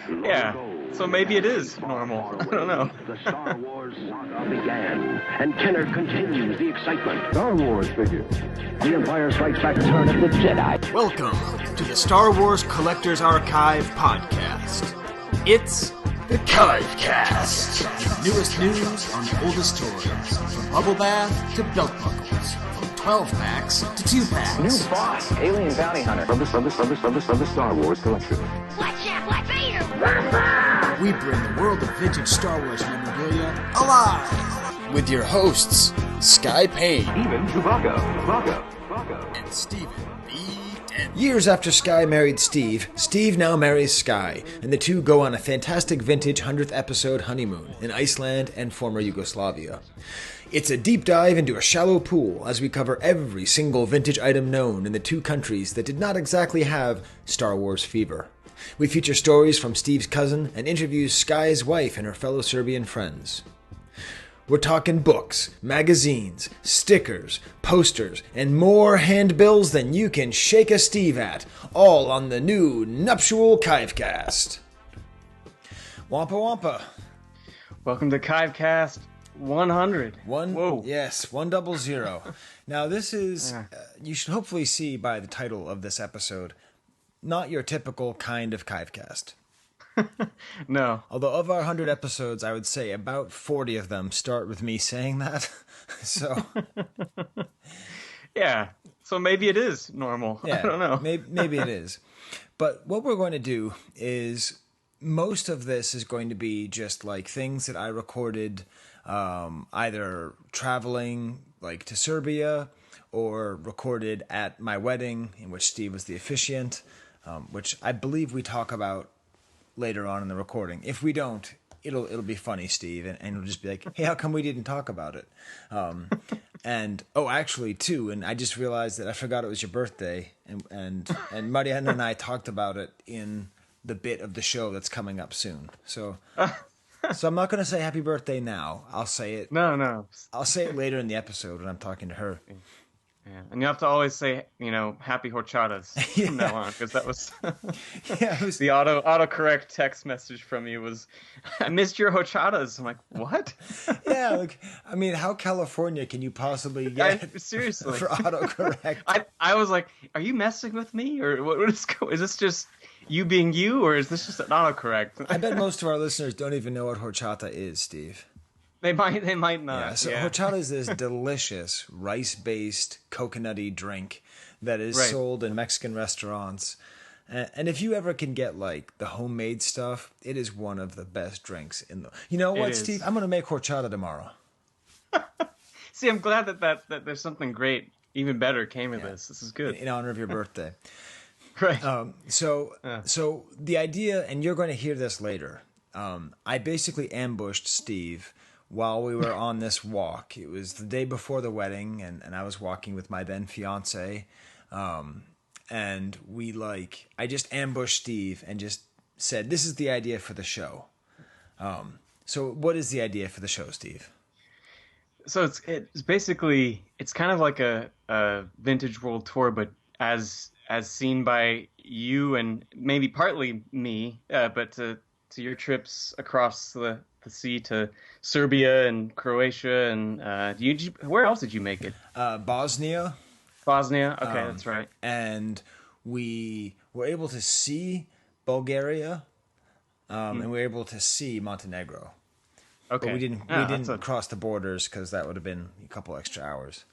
Yeah, so maybe it is normal. I don't know. The Star Wars saga began, and Kenner continues the excitement. Star Wars figures. The Empire Strikes Back Return of the Jedi. Welcome to the Star Wars Collectors Archive podcast. It's the Chive Cast. The newest news on the oldest toys, from bubble bath to belt buckles, from 12 packs to 2 packs. New boss, alien bounty hunter. Of the Star Wars collection. Watch out, Black Vader! We bring the world of vintage Star Wars memorabilia alive with your hosts, Skye Payne Even Chewbacca. and Stephen B. Dent. Years after Skye married Steve, Steve now marries Skye, and the two go on a fantastic vintage 100th episode honeymoon in Iceland and former Yugoslavia. It's a deep dive into a shallow pool as we cover every single vintage item known in the two countries that did not exactly have Star Wars fever. We feature stories from Steve's cousin and interviews Skye's wife and her fellow Serbian friends. We're talking books, magazines, stickers, posters, and more handbills than you can shake a Steve at, all on the new nuptial Chive Cast. Wampa Wampa. Welcome to Chive Cast 100. Whoa. Yes, 100. Now this is, you should hopefully see by the title of this episode, not your typical kind of Chive Cast. No. Although of our 100 episodes, I would say about 40 of them start with me saying that. So, Yeah, so maybe it is normal. yeah, I don't know. Maybe it is. But what we're going to do is most of this is going to be just like things that I recorded either traveling like to Serbia or recorded at my wedding in which Steve was the officiant, which I believe we talk about later on in the recording. If we don't, it'll be funny, Steve, and it'll just be like, hey, how come we didn't talk about it? And actually too, and I just realized that I forgot it was your birthday, and Marjena and I talked about it in the bit of the show that's coming up soon. So I'm not going to say happy birthday now. I'll say it. No. I'll say it later in the episode when I'm talking to her. Yeah, and you have to always say, happy horchatas from now on, because that was Yeah, it was the autocorrect text message from you was, I missed your horchatas. I'm like, what? Yeah, like, I mean, how California can you possibly get seriously for autocorrect? I was like, are you messing with me, or what is is this just you being you, or is this just an autocorrect? I bet most of our listeners don't even know what horchata is, Steve. They might not. Yeah, so horchata is this delicious rice-based coconutty drink that is sold in Mexican restaurants. And if you ever can get like the homemade stuff, it is one of the best drinks in the. You know what, Steve? I'm going to make horchata tomorrow. See, I'm glad that there's something great, even better, came of this. This is good. In honor of your birthday. Right. So the idea, and you're going to hear this later. I basically ambushed Steve while we were on this walk. It was the day before the wedding, and I was walking with my then fiance, and I just ambushed Steve and just said, "This is the idea for the show." So what is the idea for the show, Steve? So it's basically it's kind of like a vintage world tour, but as seen by you and maybe partly me, but to your trips across the sea to Serbia and Croatia and where else did you make it? Bosnia. Okay, that's right. And we were able to see Bulgaria, and we were able to see Montenegro. Okay, but we didn't cross the borders because that would have been a couple extra hours.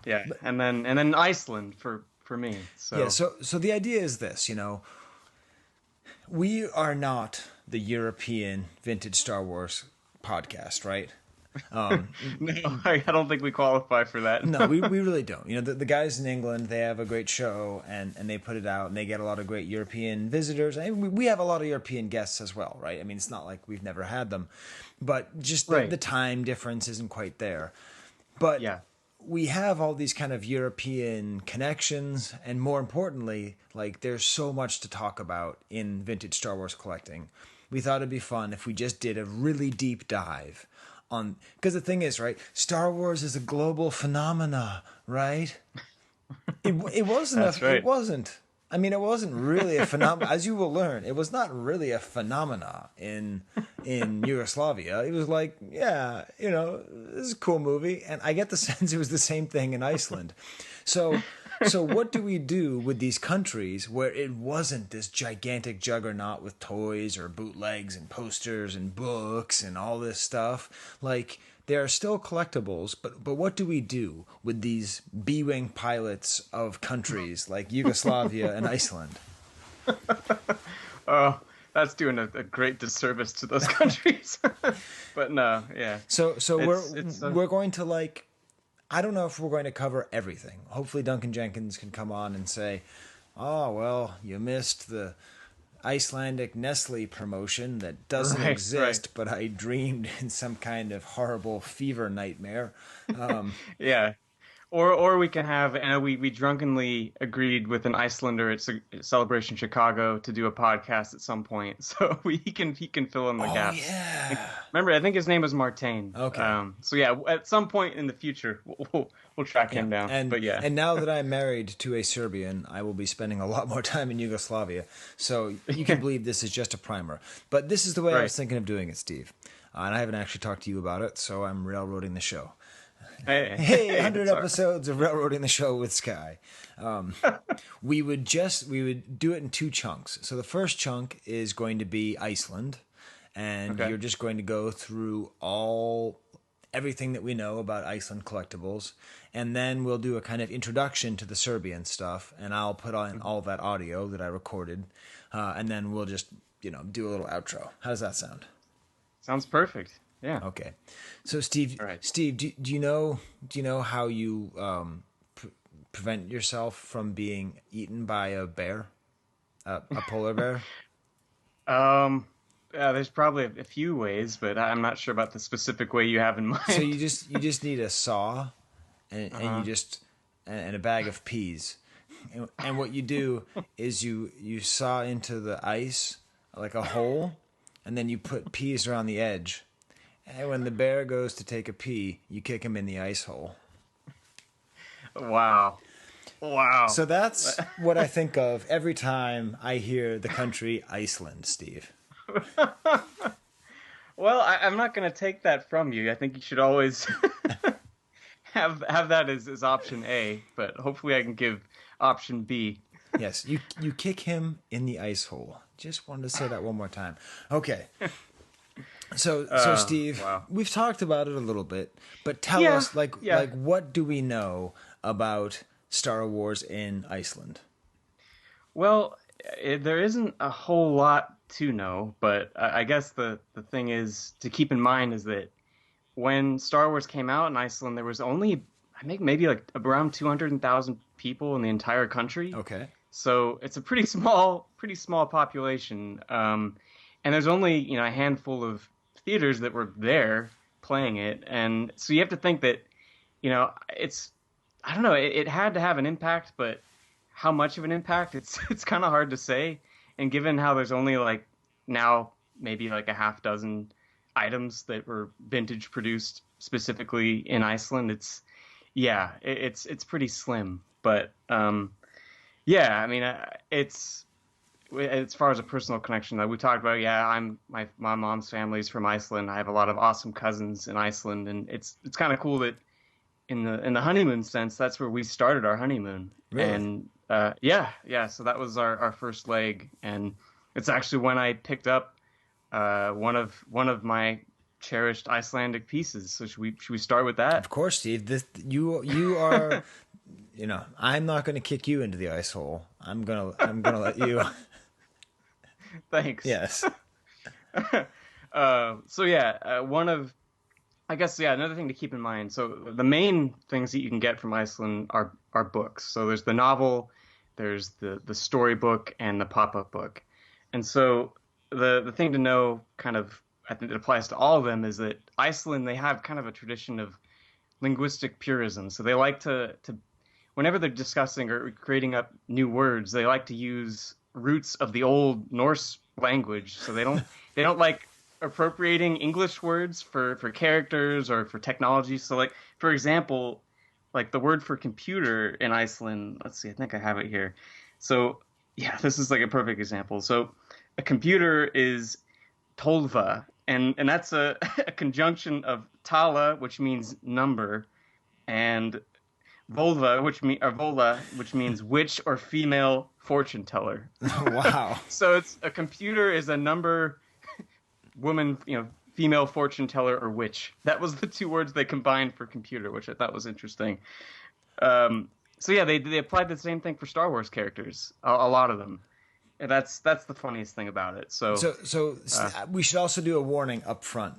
Yeah, and then Iceland for me. So yeah, so the idea is this, we are not the European vintage Star Wars podcast, right? No, I don't think we qualify for that. No, we really don't. The guys in England, they have a great show, and they put it out, and they get a lot of great European visitors. And we have a lot of European guests as well, right? I mean, it's not like we've never had them, but just the time difference isn't quite there. But yeah, we have all these kind of European connections, and more importantly, like there's so much to talk about in vintage Star Wars collecting. We thought it'd be fun if we just did a really deep dive on, because the thing is, right, Star Wars is a global phenomena, right? It wasn't. That's right. It wasn't I mean, it wasn't really a phenomenon. As you will learn, it was not really a phenomena in Yugoslavia. It was like, yeah, this is a cool movie. And I get the sense it was the same thing in Iceland. So what do we do with these countries where it wasn't this gigantic juggernaut with toys or bootlegs and posters and books and all this stuff? Like, there are still collectibles, but what do we do with these B-wing pilots of countries like Yugoslavia and Iceland? Oh, that's doing a great disservice to those countries. But no, yeah. So we're going to, like, I don't know if we're going to cover everything. Hopefully Duncan Jenkins can come on and say, oh, well, you missed the Icelandic Nestle promotion that doesn't exist, but I dreamed in some kind of horrible fever nightmare. Yeah. Or we can have, and we drunkenly agreed with an Icelander at Celebration Chicago to do a podcast at some point, so he can fill in the gaps. Yeah. Remember, I think his name was Martijn. Okay. So yeah, at some point in the future, we'll track him down. And now that I'm married to a Serbian, I will be spending a lot more time in Yugoslavia. So you can believe this is just a primer. But this is the way I was thinking of doing it, Steve. And I haven't actually talked to you about it, so I'm railroading the show. Hey, 100 episodes of Railroading the Show with Skye. We would do it in two chunks. So the first chunk is going to be Iceland, and you're just going to go through everything that we know about Iceland collectibles, and then we'll do a kind of introduction to the Serbian stuff, and I'll put on all that audio that I recorded, and then we'll just do a little outro. How does that sound? Sounds perfect. Yeah. Okay. So Steve, all right. Steve, do you know how you prevent yourself from being eaten by a bear, a polar bear? There's probably a few ways, but I'm not sure about the specific way you have in mind. So you just need a saw, and a bag of peas, and what you do is you saw into the ice like a hole, and then you put peas around the edge. And when the bear goes to take a pee, you kick him in the ice hole. Wow. So that's what I think of every time I hear the country Iceland, Steve. Well, I'm not going to take that from you. I think you should always have that as option A, but hopefully I can give option B. Yes, you kick him in the ice hole. Just wanted to say that one more time. Okay. So Steve, wow. We've talked about it a little bit, but tell us, like what do we know about Star Wars in Iceland? Well, there isn't a whole lot to know, but I guess the thing is to keep in mind is that when Star Wars came out in Iceland, there was only, I think, maybe like around 200,000 people in the entire country. Okay. So it's a pretty small population, and there's only a handful of theaters that were there playing it, and so you have to think that it's, I don't know, it had to have an impact, but how much of an impact, it's kind of hard to say. And given how there's only like now maybe like a half dozen items that were vintage produced specifically in Iceland, it's pretty slim. But yeah, I mean, it's, as far as a personal connection that we talked about, my mom's family's from Iceland. I have a lot of awesome cousins in Iceland, and it's kind of cool that in the honeymoon sense, that's where we started our honeymoon. Really? And so that was our first leg, and it's actually when I picked up one of my cherished Icelandic pieces. So should we start with that? Of course, Steve. You are I'm not going to kick you into the ice hole. I'm gonna let you. Thanks. Yes. Another thing to keep in mind. So the main things that you can get from Iceland are books. So there's the novel, there's the storybook, and the pop-up book. And so the thing to know, kind of, I think it applies to all of them, is that Iceland, they have kind of a tradition of linguistic purism. So they like to whenever they're discussing or creating up new words, they like to use roots of the old Norse language. So they don't like appropriating English words for characters or for technology. So like, for example, like the word for computer in Iceland, let's see, I think I have it here. So Yeah, this is like a perfect example. So a computer is tolva, and that's a, a conjunction of tala, which means number, and vola, which means witch or female fortune teller. Wow. So it's a computer is a number woman, female fortune teller or witch. That was the two words they combined for computer, which I thought was interesting. So yeah, they applied the same thing for Star Wars characters, a lot of them. And that's the funniest thing about it. So we should also do a warning up front.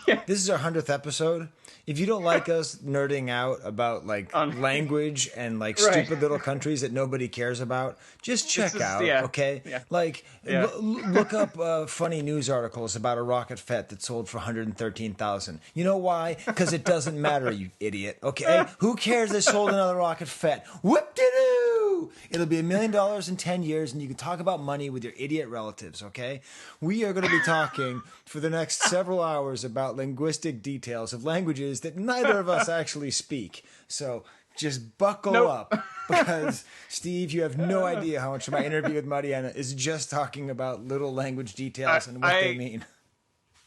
Yeah. This is our 100th episode. If you don't like us nerding out about like language and like stupid little countries that nobody cares about, just check out, okay? Yeah. Like look up funny news articles about a rocket fet that sold for $113,000. You know why? Because it doesn't matter, you idiot. Okay, who cares? They sold another rocket fet. Whoop-de-doo! It'll be $1 million in 10 years, and you can talk about money with your idiot relatives. Okay, we are going to be talking for the next several hours about linguistic details of languages that neither of us actually speak. So just buckle up, because Steve, you have no idea how much of my interview with Marjena is just talking about little language details and what they mean.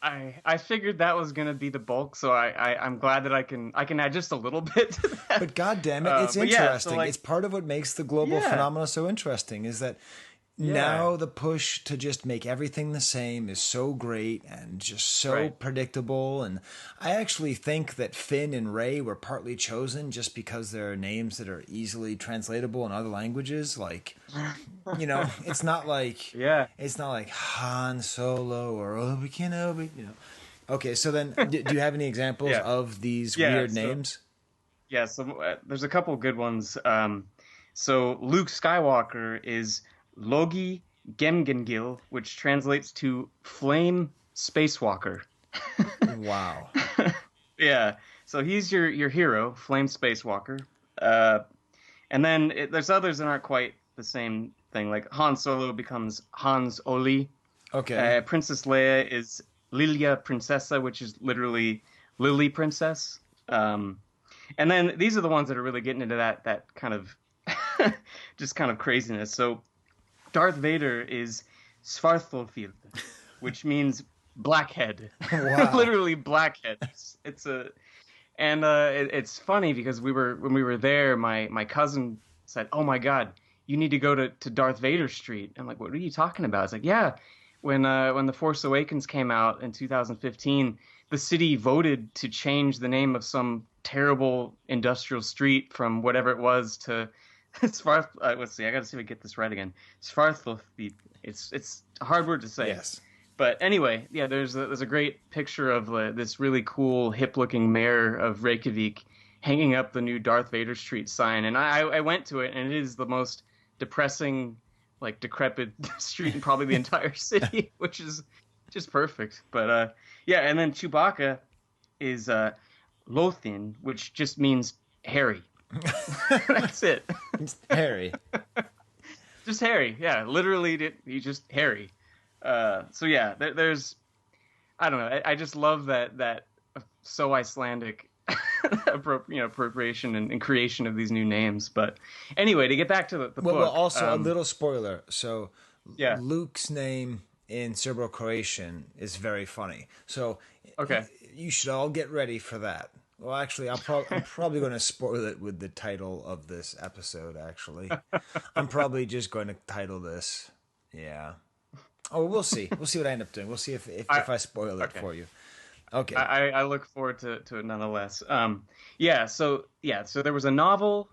I figured that was going to be the bulk, so I'm glad that I can add just a little bit to that. But God damn it, it's interesting. It's part of what makes the global phenomena so interesting, is that now the push to just make everything the same is so great and just so predictable. And I actually think that Finn and Rey were partly chosen just because they're names that are easily translatable in other languages. Like, it's not like it's not like Han Solo or Obi Kenobi. Okay, so then, do you have any examples of these weird names? Yeah, so there's a couple good ones. So Luke Skywalker is Logi Gemgengil, which translates to Flame Spacewalker. Wow. Yeah, so he's your hero, Flame Spacewalker. And then there's others that aren't quite the same thing. Like Han Solo becomes Hans Oli. Okay. Princess Leia is Lilia Princessa, which is literally Lily Princess. And then these are the ones that are really getting into that kind of just kind of craziness. So Darth Vader is Svartholfield, which means blackhead. Wow. Literally blackhead. It's funny because when we were there, my cousin said, "Oh my God, you need to go to Darth Vader Street." I'm like, "What are you talking about?" It's like, "Yeah, when The Force Awakens came out in 2015, the city voted to change the name of some terrible industrial street from whatever it was to let's see, I got to see if I get this right again. Svartholfi. It's a hard word to say. Yes. But anyway, yeah, there's a great picture of this really cool, hip-looking mayor of Reykjavik hanging up the new Darth Vader Street sign, and I went to it, and it is the most depressing, like decrepit street in probably the entire city, which is just perfect. But and then Chewbacca is Lothin, which just means hairy. That's it. It's hairy. Just hairy. Yeah, literally, he's just hairy. So yeah, there's, I don't know. I just love that so Icelandic appropriation and creation of these new names. But anyway, to get back to the book. Well, also a little spoiler. So yeah. Luke's name in Serbo-Croatian is very funny. So you should all get ready for that. Well, actually, I'm probably going to spoil it with the title of this episode, actually. I'm probably just going to title this, Oh, we'll see. We'll see what I end up doing. We'll see if I spoil it for you. Okay. I look forward to it nonetheless. So there was a novel,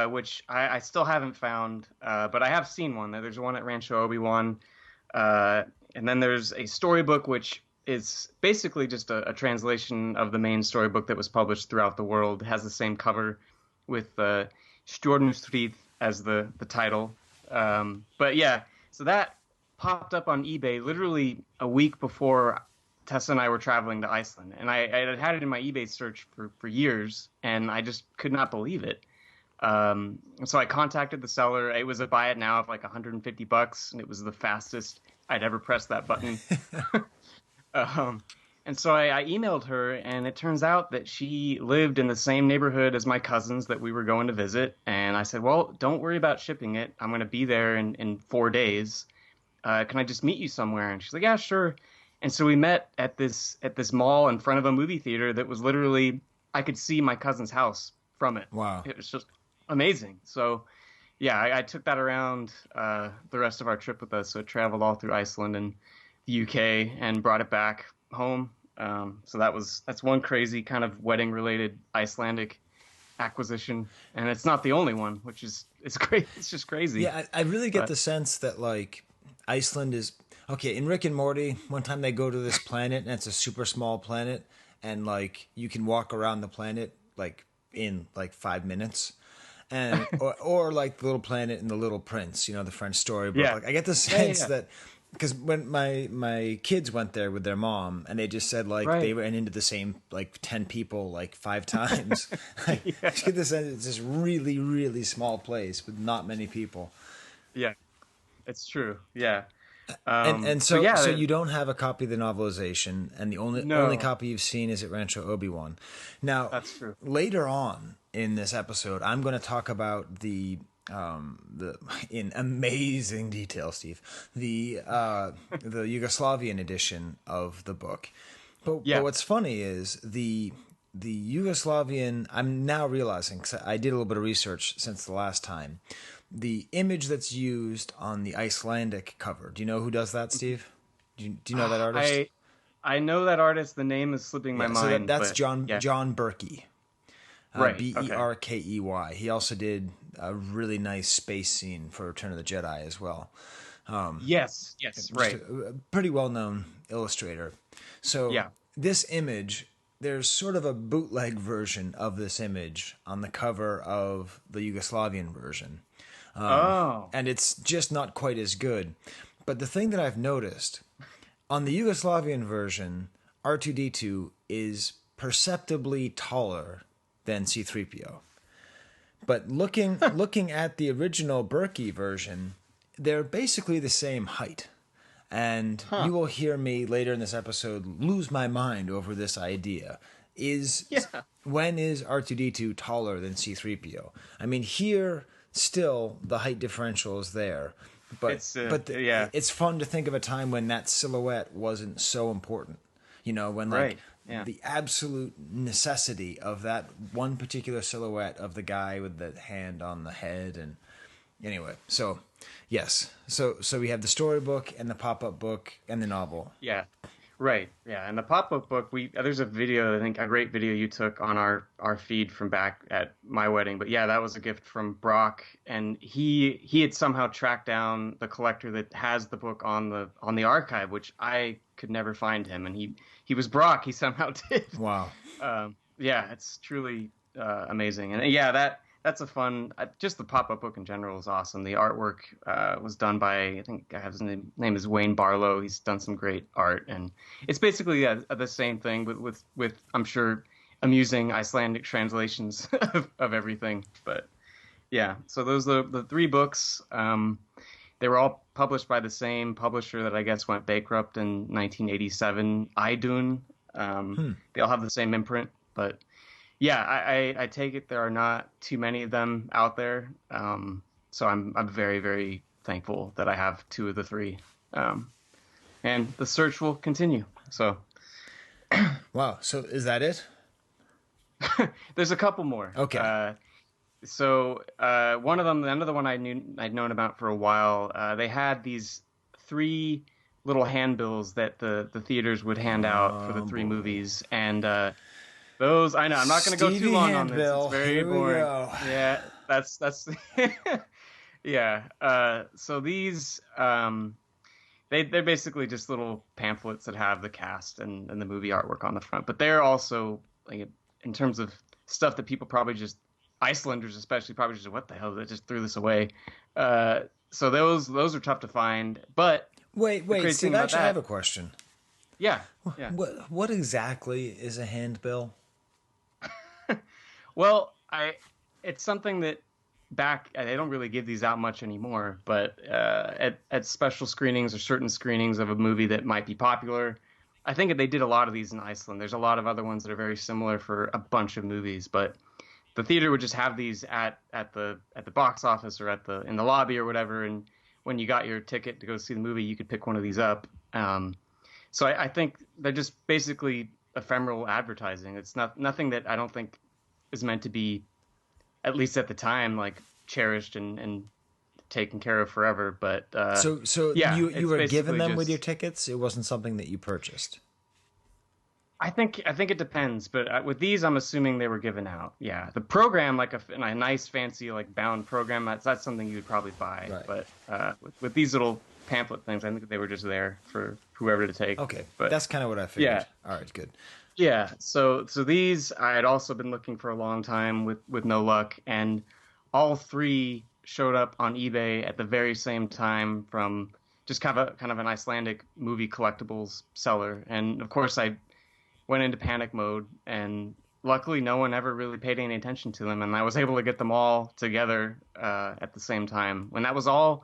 which I still haven't found, but I have seen one. There's one at Rancho Obi-Wan, and then there's a storybook, which is basically just a translation of the main storybook that was published throughout the world. It has the same cover with Stjornustrid as the title. But yeah, so that popped up on eBay literally a week before Tessa and I were traveling to Iceland. And I had it in my eBay search for years, and I just could not believe it. So I contacted the seller. It was a buy it now of like $150, and it was the fastest I'd ever pressed that button. And so I emailed her, and it turns out that she lived in the same neighborhood as my cousins that we were going to visit, and And I said, well, don't worry about shipping it. I'm going to be there in 4 days. Can I just meet you somewhere? And she's like, yeah, sure. And so we met at this mall in front of a movie theater that was literally, I could see my cousin's house from it. Wow. It was just amazing. So yeah, I took that around the rest of our trip with us. So it traveled all through Iceland and the UK and brought it back home. So that's one crazy kind of wedding related Icelandic acquisition, and it's not the only one, which is it's great. It's just crazy. Yeah, I really get the sense that like Iceland is okay. In Rick and Morty, one time they go to this planet and it's a super small planet, and like you can walk around the planet like in like 5 minutes. And or like the Little Planet and the Little Prince, you know, the French storybook. Yeah. Like I get the sense that because when my kids went there with their mom and they just said like they ran into the same like 10 people like 5 times. I just get the sense it's this really, really small place with not many people. Yeah, it's true. Yeah. So you don't have a copy of the novelization, and the only copy you've seen is at Rancho Obi-Wan. Now, that's true. Later on in this episode, I'm going to talk about the in amazing detail, Steve, the Yugoslavian edition of the book. But what's funny is the Yugoslavian. I'm now realizing, because I did a little bit of research since the last time. The image that's used on the Icelandic cover. Do you know who does that, Steve? Do you know that artist? I know that artist. The name is slipping my mind. So that's John Berkey. Right. Berkey. He also did a really nice space scene for Return of the Jedi as well. Yes, right. A pretty well-known illustrator. So this image, there's sort of a bootleg version of this image on the cover of the Yugoslavian version. And it's just not quite as good. But the thing that I've noticed, on the Yugoslavian version, R2-D2 is perceptibly taller than C-3PO. But looking at the original Berkey version, they're basically the same height. And you will hear me later in this episode lose my mind over this idea. When is R2-D2 taller than C-3PO? I mean, here, still, the height differential is there. But it's fun to think of a time when that silhouette wasn't so important. You know, when the absolute necessity of that one particular silhouette of the guy with the hand on the head. And anyway, so yes. So we have the storybook and the pop-up book and the novel. Yeah. Right. Yeah. And the pop-up book, there's a video, I think a great video you took on our feed from back at my wedding. But yeah, that was a gift from Brock, and he had somehow tracked down the collector that has the book on the archive, which I could never find him. And he was Brock. He somehow did. Wow. Yeah, it's truly amazing. And that's a fun. Just the pop-up book in general is awesome. The artwork was done by, I think his name is Wayne Barlow. He's done some great art, and it's basically the same thing, but with I'm sure amusing Icelandic translations of everything. But yeah, so those are the 3 books. They were all published by the same publisher that I guess went bankrupt in 1987, Idun. They all have the same imprint, but. Yeah, I take it there are not too many of them out there, so I'm very, very thankful that I have 2 of the 3, and the search will continue. So, wow. So is that it? There's a couple more. Okay. So one of them, another one I'd known about for a while. They had these 3 little handbills that the theaters would hand out for the 3 movies, and. Those I know. I'm not going to go too long on this. It's very boring. Yeah, that's yeah. So these they're basically just little pamphlets that have the cast and the movie artwork on the front. But they're also like in terms of stuff that people probably just Icelanders especially probably just what the hell, they just threw this away. So those are tough to find. But wait, Steve, actually I have a question. Yeah. What exactly is a handbill? Well, it's something that they don't really give these out much anymore, but at special screenings or certain screenings of a movie that might be popular, I think they did a lot of these in Iceland. There's a lot of other ones that are very similar for a bunch of movies, but the theater would just have these at the box office or in the lobby or whatever, and when you got your ticket to go see the movie, you could pick one of these up. So I think they're just basically ephemeral advertising. It's nothing that I don't think is meant to be, at least at the time, like cherished and taken care of forever. But so yeah, you were given them with just, your tickets. It wasn't something that you purchased. I think it depends, but with these, I'm assuming they were given out. Yeah, the program, like a nice, fancy, like bound program, that's something you would probably buy. Right. But with these little pamphlet things, I think they were just there for whoever to take. Okay, but that's kind of what I figured. Yeah. All right, good. Yeah, so these I had also been looking for a long time with no luck, and all three showed up on eBay at the very same time from just kind of an Icelandic movie collectibles seller, and of course I went into panic mode, and luckily no one ever really paid any attention to them, and I was able to get them all together at the same time. When that was all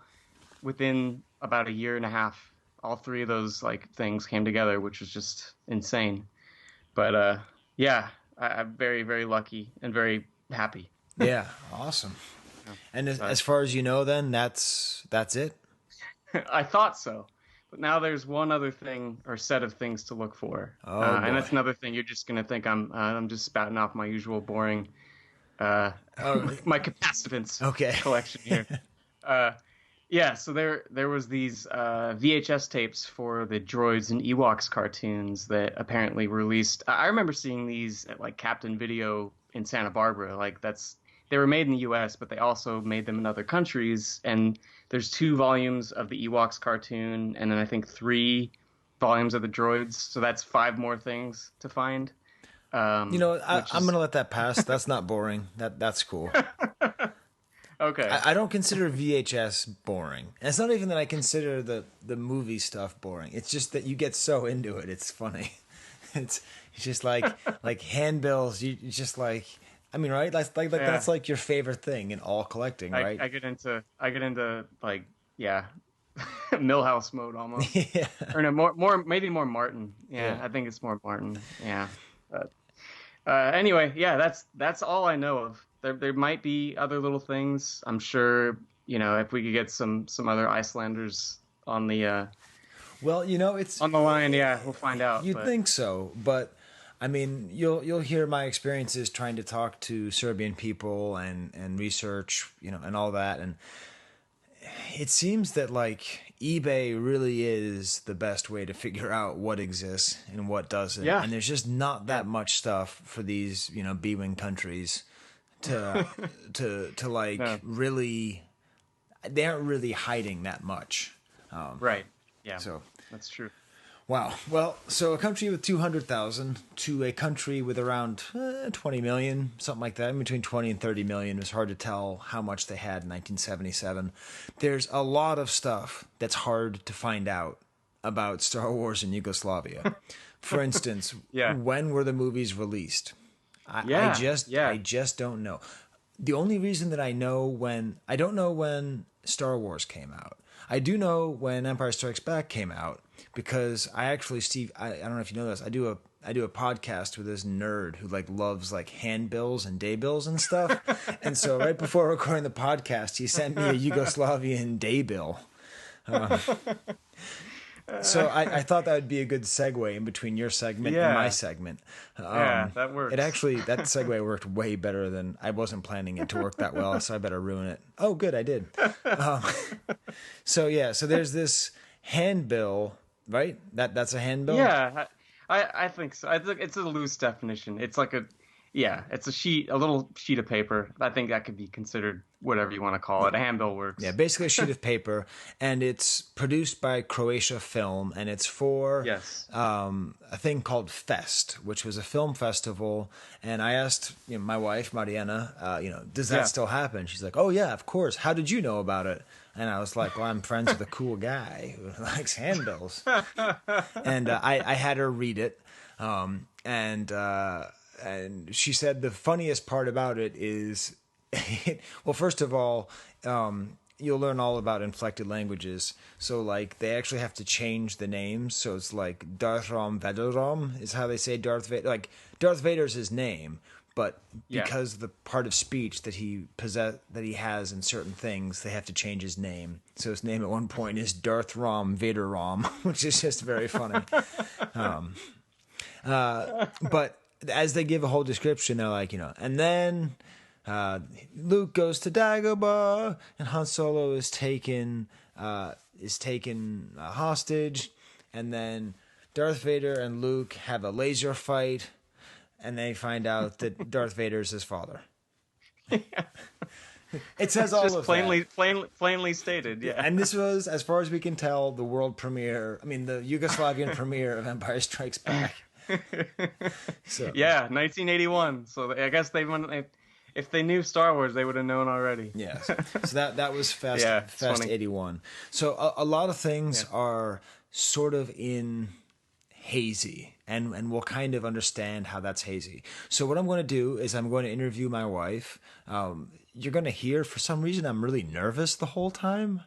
within about a year and a half, all three of those like things came together, which was just insane. But yeah, I'm very, very lucky and very happy. Yeah, awesome. And as far as you know, then that's it. I thought so. But now there's one other thing or set of things to look for. Oh, and that's another thing. You're just going to think I'm just spouting off my usual boring my capacitance collection here. Yeah, so there was these VHS tapes for the Droids and Ewoks cartoons that apparently were released. I remember seeing these at like Captain Video in Santa Barbara. Like they were made in the U.S., but they also made them in other countries. And there's 2 volumes of the Ewoks cartoon, and then I think 3 volumes of the Droids. So that's 5 more things to find. I'm gonna let that pass. That's not boring. That's cool. Okay. I don't consider VHS boring. And it's not even that I consider the movie stuff boring. It's just that you get so into it. It's funny. It's just like handbills. You just like, I mean, right? That's that's like your favorite thing in all collecting, right? I get into like, yeah, Millhouse mode almost. Yeah. Or no, maybe more Martin. Yeah, I think it's more Martin. Yeah. But anyway, yeah, that's all I know of. There might be other little things. I'm sure, if we could get some other Icelanders on the it's on the line, yeah, we'll find out. You'd think so, but I mean, you'll hear my experiences trying to talk to Serbian people and research, and all that, and it seems that like eBay really is the best way to figure out what exists and what doesn't. Yeah. And there's just not that much stuff for these, B-wing countries to like really, they aren't really hiding that much. Right. Yeah. So that's true. Wow. Well, so a country with 200,000 to a country with around 20 million, something like that, in between 20 and 30 million. It's hard to tell how much they had in 1977. There's a lot of stuff that's hard to find out about Star Wars in Yugoslavia. For instance, when were the movies released? I just don't know. The only reason that I don't know when Star Wars came out. I do know when Empire Strikes Back came out because I actually, Steve, I don't know if you know this, I do a podcast with this nerd who like loves like handbills and daybills and stuff. And so right before recording the podcast, he sent me a Yugoslavian daybill. So I thought that would be a good segue in between your segment and my segment. Yeah, that works. That segue worked way better than I wasn't planning it to work that well, so I better ruin it. Oh, good, I did. So there's this handbill, right? That's a handbill? Yeah, I think so. I think it's a loose definition. It's like it's a little sheet of paper. I think that could be considered whatever you want to call it. A handbill works. Yeah, basically a sheet of paper, and it's produced by Croatia Film, and it's for a thing called Fest, which was a film festival. And I asked my wife Marjena, does that still happen? She's like, oh yeah, of course. How did you know about it? And I was like, well, I'm friends with a cool guy who likes handbills. And I had her read it, and she said the funniest part about it is, well, first of all, you'll learn all about inflected languages. So, like, they actually have to change the names. So it's like Darthrom Vaderom is how they say Darth Vader. Like, Darth Vader's his name, but Yeah. because the part of speech that he has in certain things, they have to change his name. So his name at one point is Darth Rom Vader Rom, which is just very funny. But as they give a whole description, they're like, and then Luke goes to Dagobah, and Han Solo is taken hostage, and then Darth Vader and Luke have a laser fight, and they find out that Darth Vader is his father. It says all just of that. Plainly stated, yeah. And this was, as far as we can tell, the world premiere. I mean, the Yugoslavian premiere of Empire Strikes Back. So. Yeah, 1981. So I guess if they knew Star Wars, they would have known already. Yes. So that was Fast 81. So a lot of things are sort of in hazy, and we'll kind of understand how that's hazy. So what I'm going to do is I'm going to interview my wife. You're going to hear, for some reason, I'm really nervous the whole time.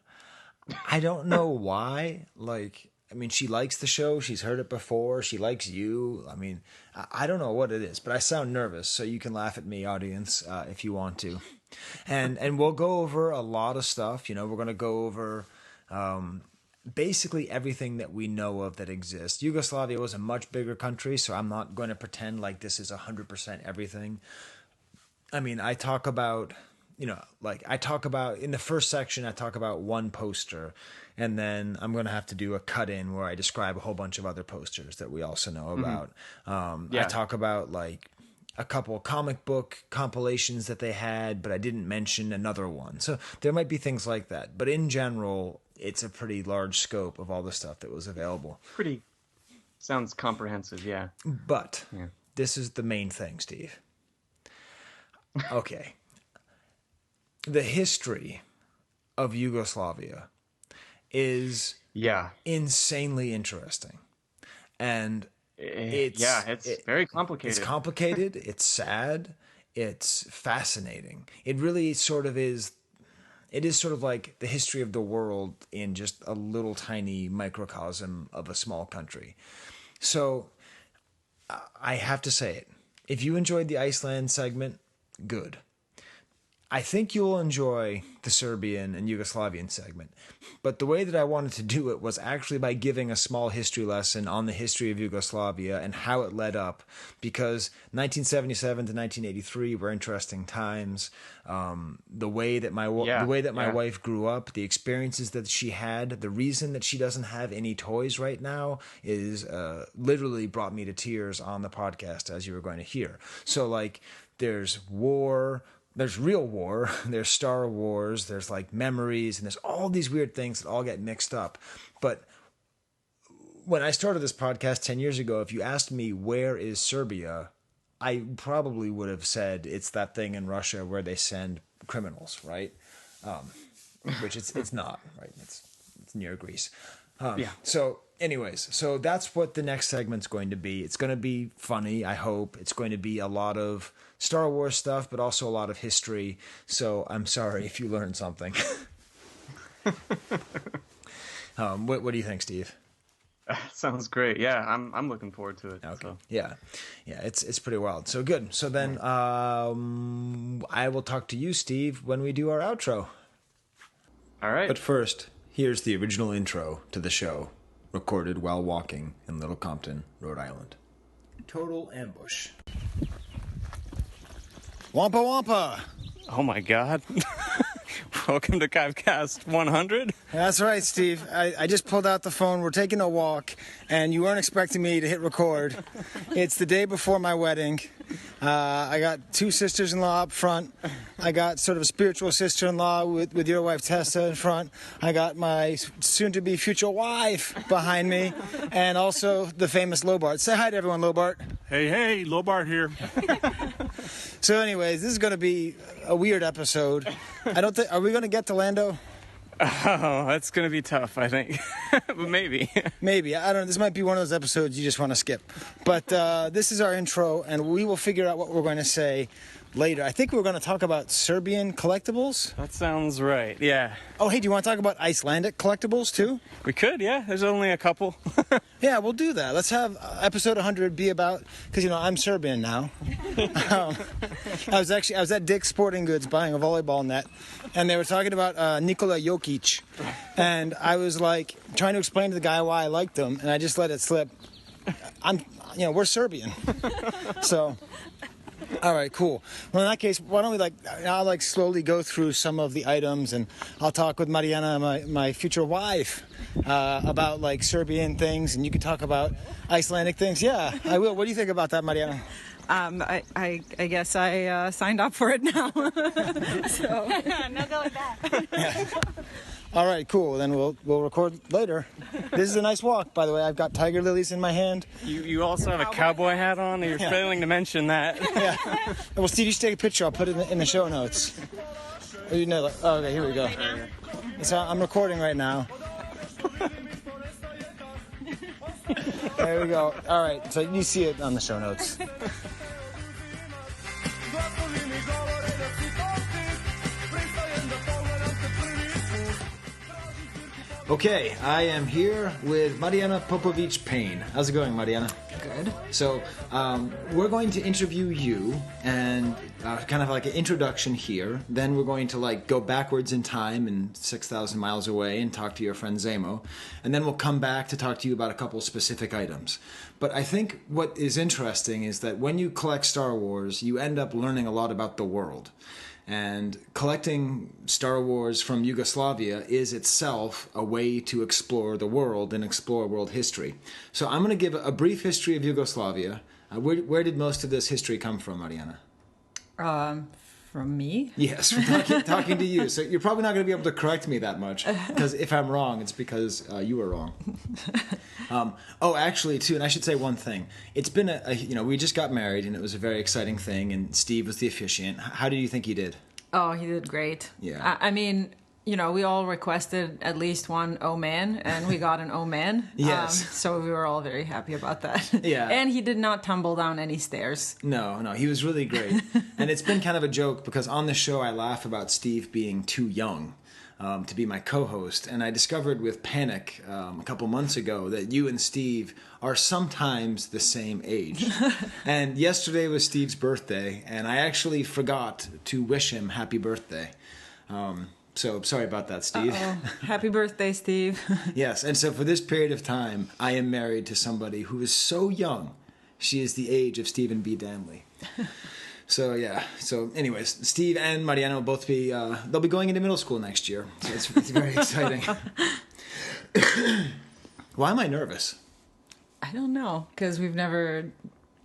I don't know why. She likes the show. She's heard it before. She likes you. I don't know what it is, but I sound nervous. So you can laugh at me, audience, if you want to. And we'll go over a lot of stuff. We're going to go over basically everything that we know of that exists. Yugoslavia was a much bigger country, so I'm not going to pretend like this is 100% everything. I talk about, in the first section, I talk about one poster, and then I'm going to have to do a cut-in where I describe a whole bunch of other posters that we also know about. I talk about, a couple of comic book compilations that they had, but I didn't mention another one. So there might be things like that. But in general, it's a pretty large scope of all the stuff that was available. Sounds comprehensive, yeah. But this is the main thing, Steve. Okay. The history of Yugoslavia is insanely interesting. And it's very complicated. It's complicated, it's sad, it's fascinating. It really sort of is. It is sort of like the history of the world in just a little tiny microcosm of a small country. So I have to say it. If you enjoyed the Iceland segment, good. I think you'll enjoy the Serbian and Yugoslavian segment. But the way that I wanted to do it was actually by giving a small history lesson on the history of Yugoslavia and how it led up. Because 1977 to 1983 were interesting times. The way that my wife grew up, the experiences that she had, the reason that she doesn't have any toys right now is literally brought me to tears on the podcast, as you were going to hear. So, there's war. There's real war, there's Star Wars, there's memories, and there's all these weird things that all get mixed up. But when I started this podcast 10 years ago, if you asked me where is Serbia, I probably would have said it's that thing in Russia where they send criminals, right? Which it's not, right? It's near Greece. So anyways, so that's what the next segment's going to be. It's going to be funny, I hope. It's going to be a lot of Star Wars stuff, but also a lot of history. So I'm sorry if you learned something. What do you think, Steve? Sounds great. Yeah, I'm looking forward to it. Okay. So. Yeah, it's pretty wild. So good. So then I will talk to you, Steve, when we do our outro. All right. But first, here's the original intro to the show, recorded while walking in Little Compton, Rhode Island. Total ambush. Wampa Wampa! Oh my God. Welcome to Chive Cast 100. That's right, Steve. I just pulled out the phone. We're taking a walk, and you weren't expecting me to hit record. It's the day before my wedding. I got two sisters-in-law up front. I got sort of a spiritual sister-in-law with your wife Tessa in front. I got my soon-to-be future wife behind me, and also the famous Lobart. Say hi to everyone, Lobart. Hey, Lobart here. So anyways, this is going to be a weird episode. Are we going to get to Lando? Oh, that's going to be tough, I think. Maybe. Maybe. I don't know. This might be one of those episodes you just want to skip. But this is our intro, and we will figure out what we're going to say later. I think we're going to talk about Serbian collectibles. That sounds right, yeah. Oh, hey, do you want to talk about Icelandic collectibles, too? We could, yeah. There's only a couple. Yeah, we'll do that. Let's have episode 100 be about, because, I'm Serbian now. I was at Dick's Sporting Goods buying a volleyball net, and they were talking about Nikola Jokic. And I was, trying to explain to the guy why I liked him, and I just let it slip. We're Serbian. So... All right, cool. Well, in that case, why don't we I'll slowly go through some of the items, and I'll talk with Marjena, my future wife, about Serbian things, and you can talk about Icelandic things. Yeah, I will. What do you think about that, Marjena? I guess I signed up for it now. So No going back. Yeah. All right, cool. Then we'll record later. This is a nice walk, by the way. I've got tiger lilies in my hand. You also have a cowboy hat on, and you're failing to mention that. Yeah. Well, Steve, you should take a picture. I'll put it in the show notes. Okay, here we go. So I'm recording right now. There we go. All right, so you see it on the show notes. Okay, I am here with Marjena Popovic Payne. How's it going, Marjena? good. So we're going to interview you and kind of like an introduction here. Then we're going to go backwards in time and 6,000 miles away and talk to your friend Zemo. And then we'll come back to talk to you about a couple specific items. But I think what is interesting is that when you collect Star Wars, you end up learning a lot about the world. And collecting Star Wars from Yugoslavia is itself a way to explore the world and explore world history. So I'm going to give a brief history of Yugoslavia. Where did most of this history come from, Marjena? From me? Yes, from talking to you. So you're probably not going to be able to correct me that much, because if I'm wrong, it's because you were wrong. Actually, too, and I should say one thing. It's been we just got married, and it was a very exciting thing, and Steve was the officiant. How did you think he did? Oh, he did great. Yeah. I mean, we all requested at least one O-man, and we got an O-man. Yes. So we were all very happy about that. Yeah. And he did not tumble down any stairs. No, he was really great. And it's been kind of a joke, because on the show I laugh about Steve being too young to be my co-host. And I discovered with Panic a couple months ago that you and Steve are sometimes the same age. And yesterday was Steve's birthday, and I actually forgot to wish him happy birthday. So sorry about that, Steve. Happy birthday, Steve. Yes, and so for this period of time, I am married to somebody who is so young. She is the age of Stephen B. Danley. So yeah. So anyways, Steve and Marjena will both be they'll be going into middle school next year. So it's very exciting. Why am I nervous? I don't know, because we've never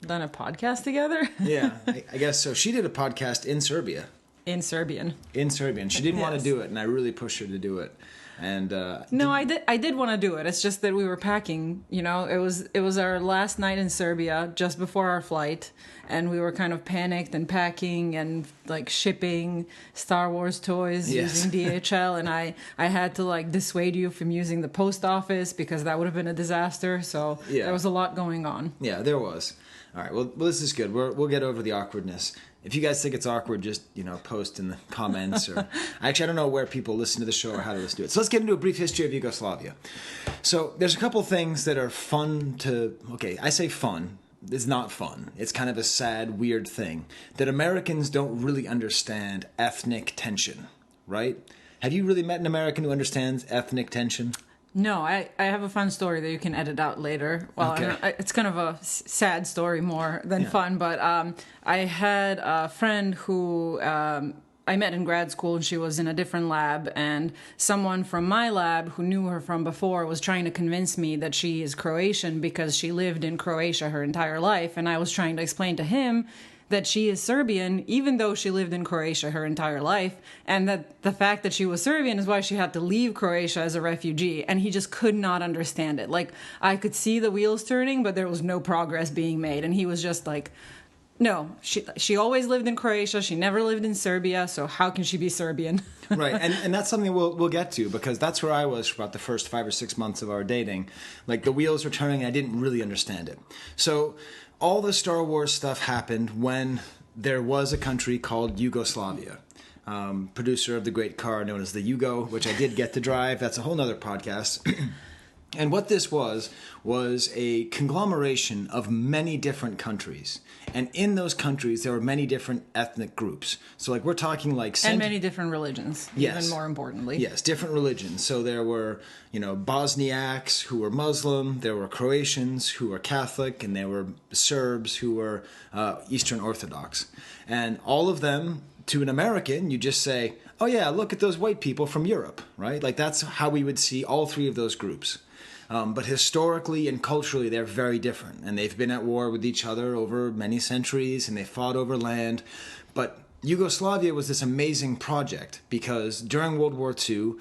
done a podcast together. Yeah, I guess so. She did a podcast in Serbia. In Serbian. She didn't want to Yes. do it, and I really pushed her to do it. And No, I did want to do it. It's just that we were packing. It was our last night in Serbia, just before our flight, and we were kind of panicked and packing and shipping Star Wars toys Yes. using DHL, and I had to dissuade you from using the post office because that would have been a disaster. So Yeah. there was a lot going on. Yeah, there was. All right, well this is good. We'll get over the awkwardness. If you guys think it's awkward, just, post in the comments. Or actually, I don't know where people listen to the show or how to listen to it. So let's get into a brief history of Yugoslavia. So there's a couple things that are fun to... Okay, I say fun. It's not fun. It's kind of a sad, weird thing. That Americans don't really understand ethnic tension, right? Have you really met an American who understands ethnic tension? No, I have a fun story that you can edit out later. Well, Okay. it's kind of a sad story more than fun, but I had a friend who I met in grad school, and she was in a different lab, and someone from my lab who knew her from before was trying to convince me that she is Croatian because she lived in Croatia her entire life, and I was trying to explain to him that she is Serbian, even though she lived in Croatia her entire life, and that the fact that she was Serbian is why she had to leave Croatia as a refugee, and he just could not understand it. I could see the wheels turning, but there was no progress being made, and he was just No, she always lived in Croatia. She never lived in Serbia, so how can she be Serbian? Right, and that's something we'll get to, because that's where I was for about the first 5 or 6 months of our dating. Like, the wheels were turning, and I didn't really understand it. So all the Star Wars stuff happened when there was a country called Yugoslavia. Producer of the great car known as the Yugo, which I did get to drive. That's a whole nother podcast. And what this was a conglomeration of many different countries. And in those countries, there were many different ethnic groups. So, like, we're talking like... And many different religions, yes. Even more importantly. Yes, different religions. So there were, Bosniaks who were Muslim, there were Croatians who were Catholic, and there were Serbs who were Eastern Orthodox. And all of them, to an American, you just say, oh yeah, look at those white people from Europe, right? Like, that's how we would see all three of those groups. But historically and culturally, they're very different. And they've been at war with each other over many centuries, and they fought over land. But Yugoslavia was this amazing project because during World War II,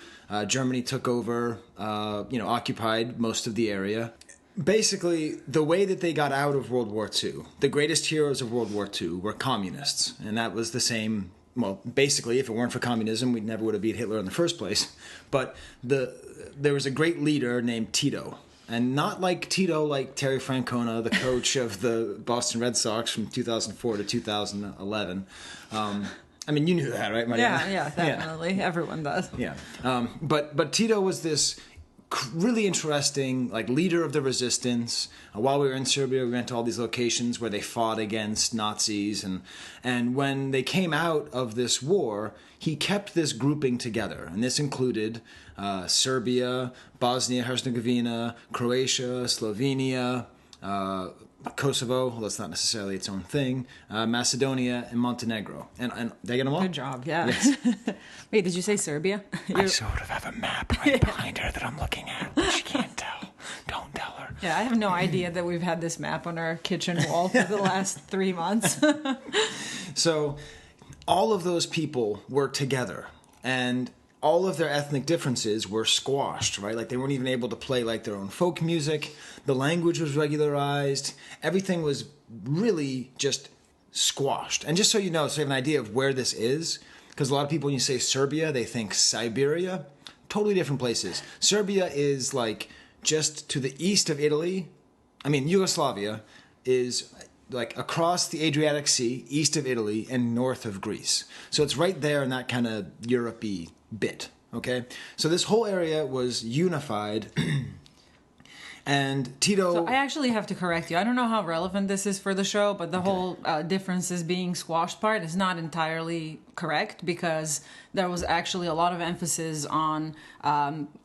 Germany took over, occupied most of the area. Basically, the way that they got out of World War II, the greatest heroes of World War II were communists. And that was the same... Well, basically, if it weren't for communism, we never would have beat Hitler in the first place. But there was a great leader named Tito. And not like Tito, like Terry Francona, the coach of the Boston Red Sox from 2004 to 2011. You knew that, right, Marjena? Yeah, definitely. Yeah. Everyone does. Yeah. But Tito was this really interesting, like, leader of the resistance. While we were in Serbia, we went to all these locations where they fought against Nazis, and when they came out of this war, he kept this grouping together, and this included Serbia, Bosnia-Herzegovina, Croatia, Slovenia, Kosovo, well, that's not necessarily its own thing, Macedonia, and Montenegro. And did I get them all? Good job, yeah. Yes. Wait, did you say Serbia? I sort of have a map right behind her that I'm looking at, but she can't tell. Don't tell her. Yeah, I have no idea that we've had this map on our kitchen wall for the last 3 months. So all of those people were together, and all of their ethnic differences were squashed, right? Like, they weren't even able to play, like, their own folk music. The language was regularized. Everything was really just squashed. And just so you know, so you have an idea of where this is, because a lot of people, when you say Serbia, they think Siberia. Totally different places. Serbia is, like, just to the east of Italy. Yugoslavia is, like, across the Adriatic Sea, east of Italy, and north of Greece. So it's right there in that kind of Europe-y bit, okay? So this whole area was unified, and Tito... So I actually have to correct you. I don't know how relevant this is for the show, but the whole differences being squashed part is not entirely correct, because there was actually a lot of emphasis on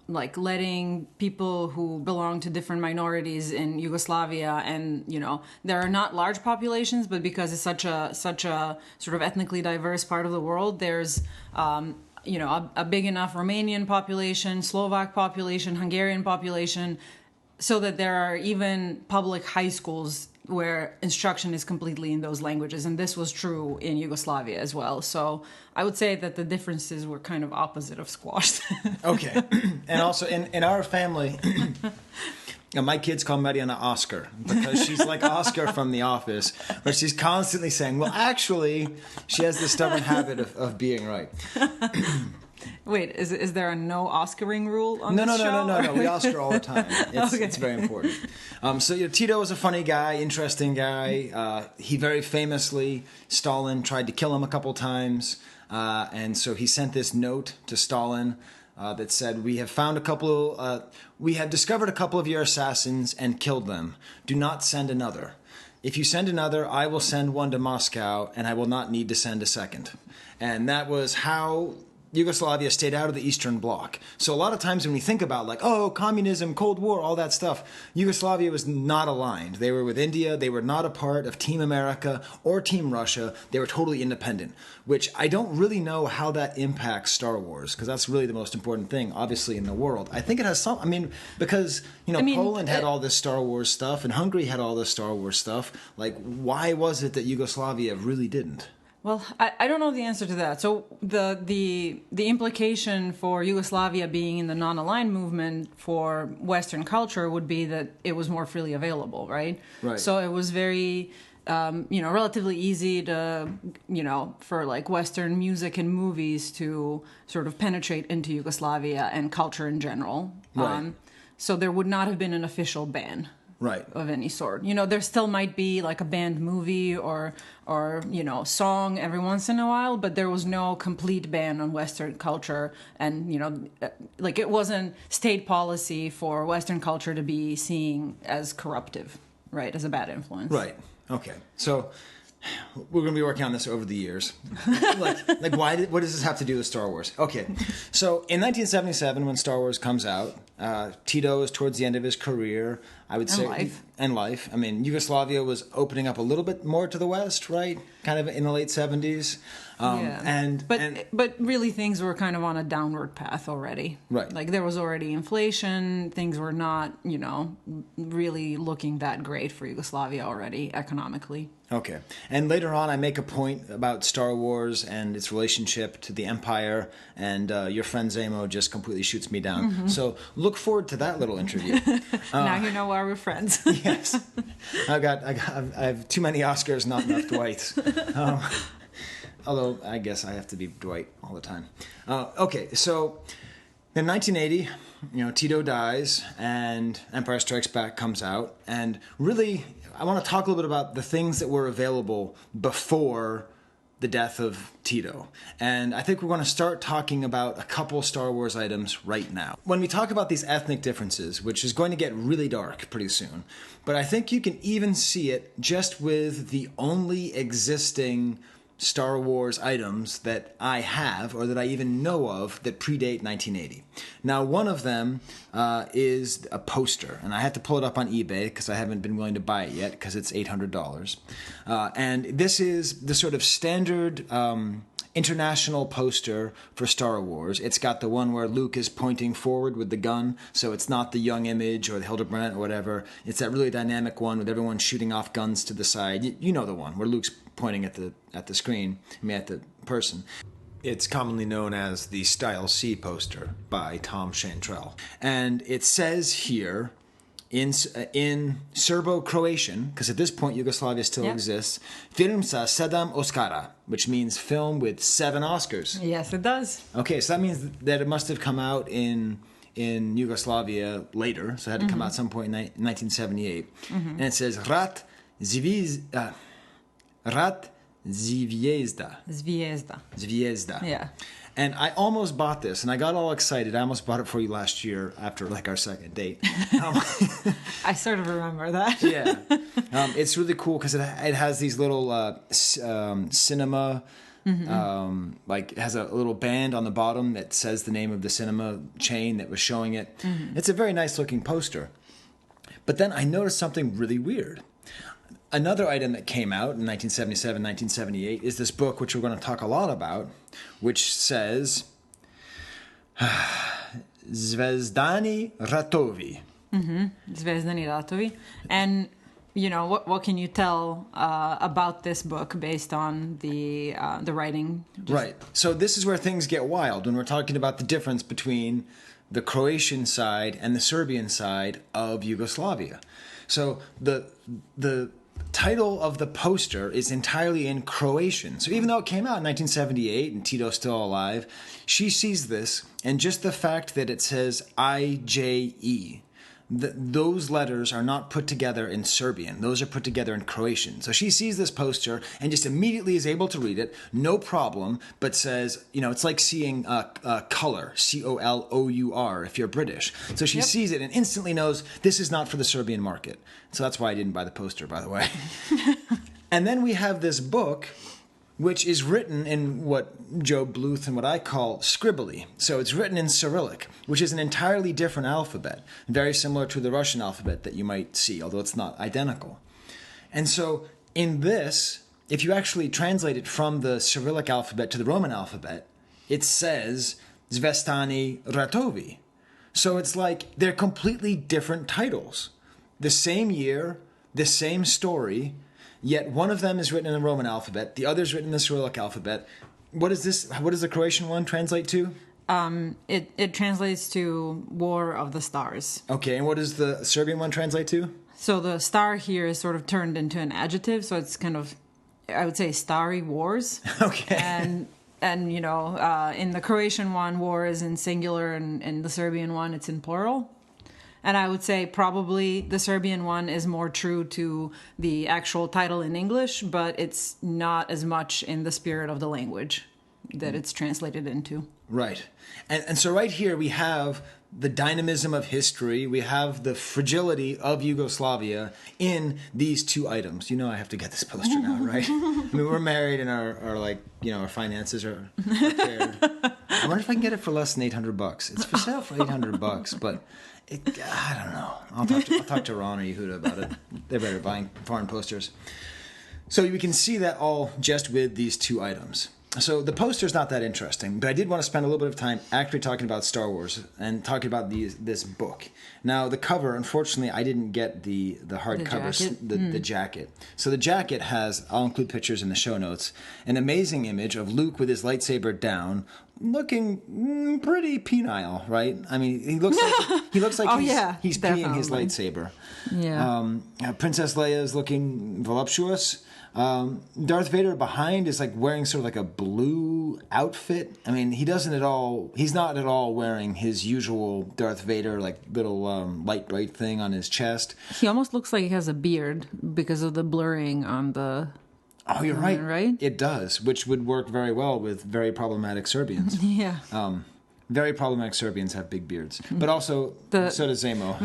letting people who belong to different minorities in Yugoslavia, and there are not large populations, but because it's such a sort of ethnically diverse part of the world, there's a big enough Romanian population, Slovak population, Hungarian population, so that there are even public high schools where instruction is completely in those languages. And this was true in Yugoslavia as well. So I would say that the differences were kind of opposite of squashed. Okay. And also in our family... my kids call Marjena Oscar, because she's like Oscar from The Office, where she's constantly saying, well, actually, she has the stubborn habit of being right. Wait, is there a no Oscaring rule on this show? No. We Oscar all the time. It's very important. Tito was a funny guy, interesting guy. He very famously, Stalin tried to kill him a couple times, and so he sent this note to Stalin that said, we have discovered a couple of your assassins and killed them. Do not send another. If you send another, I will send one to Moscow, and I will not need to send a second. And that was how Yugoslavia stayed out of the Eastern Bloc. So a lot of times when we think about, like, communism, Cold War, all that stuff, Yugoslavia was not aligned. They were with India. They were not a part of Team America or Team Russia. They were totally independent, which I don't really know how that impacts Star Wars, because that's really the most important thing, obviously, in the world. I think it has some... because, Poland had all this Star Wars stuff, and Hungary had all this Star Wars stuff. Like, why was it that Yugoslavia really didn't? Well, I don't know the answer to that. So the implication for Yugoslavia being in the non-aligned movement for Western culture would be that it was more freely available, right? Right. So it was very, relatively easy to, for like Western music and movies to sort of penetrate into Yugoslavia and culture in general. Right. So there would not have been an official ban. Right. Of any sort. There still might be like a banned movie or song every once in a while, but there was no complete ban on Western culture. And, like it wasn't state policy for Western culture to be seen as corruptive, right? As a bad influence. Right. Okay. So we're going to be working on this over the years. like what does this have to do with Star Wars? Okay. So in 1977, when Star Wars comes out, Tito is towards the end of his career, I would say. And life. I mean, Yugoslavia was opening up a little bit more to the West, right? Kind of in the late 70s. But really things were kind of on a downward path already. Right. Like there was already inflation. Things were not, really looking that great for Yugoslavia already economically. Okay. And later on, I make a point about Star Wars and its relationship to the Empire, and your friend Zemo just completely shoots me down. Mm-hmm. So look forward to that little interview. Now you know why we're friends. Yes. I have too many Oscars, not enough Dwights. Although I guess I have to be Dwight all the time. Okay, so in 1980, Tito dies and Empire Strikes Back comes out. And really, I want to talk a little bit about the things that were available before the death of Tito. And I think we're going to start talking about a couple Star Wars items right now. When we talk about these ethnic differences, which is going to get really dark pretty soon, but I think you can even see it just with the only existing Star Wars items that I have or that I even know of that predate 1980. Now, one of them is a poster, and I had to pull it up on eBay because I haven't been willing to buy it yet because it's $800. And this is the sort of standard international poster for Star Wars. It's got the one where Luke is pointing forward with the gun, so it's not the young image or the Hildebrandt or whatever. It's that really dynamic one with everyone shooting off guns to the side. You know the one where Luke's pointing at the screen, at the person. It's commonly known as the Style C poster by Tom Chantrell. And it says here, in Serbo-Croatian, because at this point Yugoslavia still exists, film sa 7 Oscara, which means film with 7 Oscars. Yes, it does. Okay, so that means that it must have come out in Yugoslavia later, so it had to come out at some point in 1978. Mm-hmm. And it says Rat Zviezda. Zviezda. Yeah. And I almost bought this, and I got all excited. I almost bought it for you last year after like our second date. I sort of remember that. Yeah. It's really cool because it has these little cinema, like it has a little band on the bottom that says the name of the cinema chain that was showing it. Mm-hmm. It's a very nice looking poster. But then I noticed something really weird. Another item that came out in 1977, 1978 is this book, which we're going to talk a lot about, which says Zvezdani Ratovi. Mm-hmm. Zvezdani Ratovi. And, what can you tell about this book based on the writing? Right. So this is where things get wild when we're talking about the difference between the Croatian side and the Serbian side of Yugoslavia. So the title of the poster is entirely in Croatian. So even though it came out in 1978 and Tito's still alive, she sees this, and just the fact that it says IJE, those letters are not put together in Serbian. Those are put together in Croatian. So she sees this poster and just immediately is able to read it, no problem, but says, it's like seeing color, COLOUR, if you're British. So she sees it and instantly knows this is not for the Serbian market. So that's why I didn't buy the poster, by the way. And then we have this book, which is written in what Joe Bluth and what I call scribbly. So it's written in Cyrillic, which is an entirely different alphabet, very similar to the Russian alphabet that you might see, although it's not identical. And so in this, if you actually translate it from the Cyrillic alphabet to the Roman alphabet, it says Zvestani Ratovi. So it's like they're completely different titles. The same year, the same story, Yet one of them is written in the Roman alphabet, the other is written in the Cyrillic alphabet. What is this? What does the Croatian one translate to? It translates to War of the Stars. Okay, and what does the Serbian one translate to? So the star here is sort of turned into an adjective, so it's kind of, I would say, starry wars. Okay. And you know, in the Croatian one, war is in singular, and in the Serbian one, it's in plural. And I would say probably the Serbian one is more true to the actual title in English, but it's not as much in the spirit of the language that it's translated into. Right. And so right here we have the dynamism of history. We have the fragility of Yugoslavia in these two items. You know I have to get this poster now, right? I mean, we're married and our like, you know, our finances are prepared. I wonder if I can get it for less than $800. It's for sale for $800, but I don't know. I'll talk to Ron or Yehuda about it. They're better at buying foreign posters. So we can see that all just with these two items. So the poster's not that interesting, but I did want to spend a little bit of time actually talking about Star Wars and talking about this book. Now, the cover, unfortunately, I didn't get the hardcover, the jacket. So the jacket has, I'll include pictures in the show notes, an amazing image of Luke with his lightsaber down, looking pretty penile, right? I mean, he looks like he's peeing his lightsaber. Yeah. Princess Leia is looking voluptuous. Darth Vader behind is like wearing sort of like a blue outfit. I mean, he's not at all wearing his usual Darth Vader like little light bright thing on his chest. He almost looks like he has a beard because of the blurring on the... Oh, you're right. Right? It does, which would work very well with very problematic Serbians. Yeah. Very problematic Serbians have big beards, but also so does Zemo.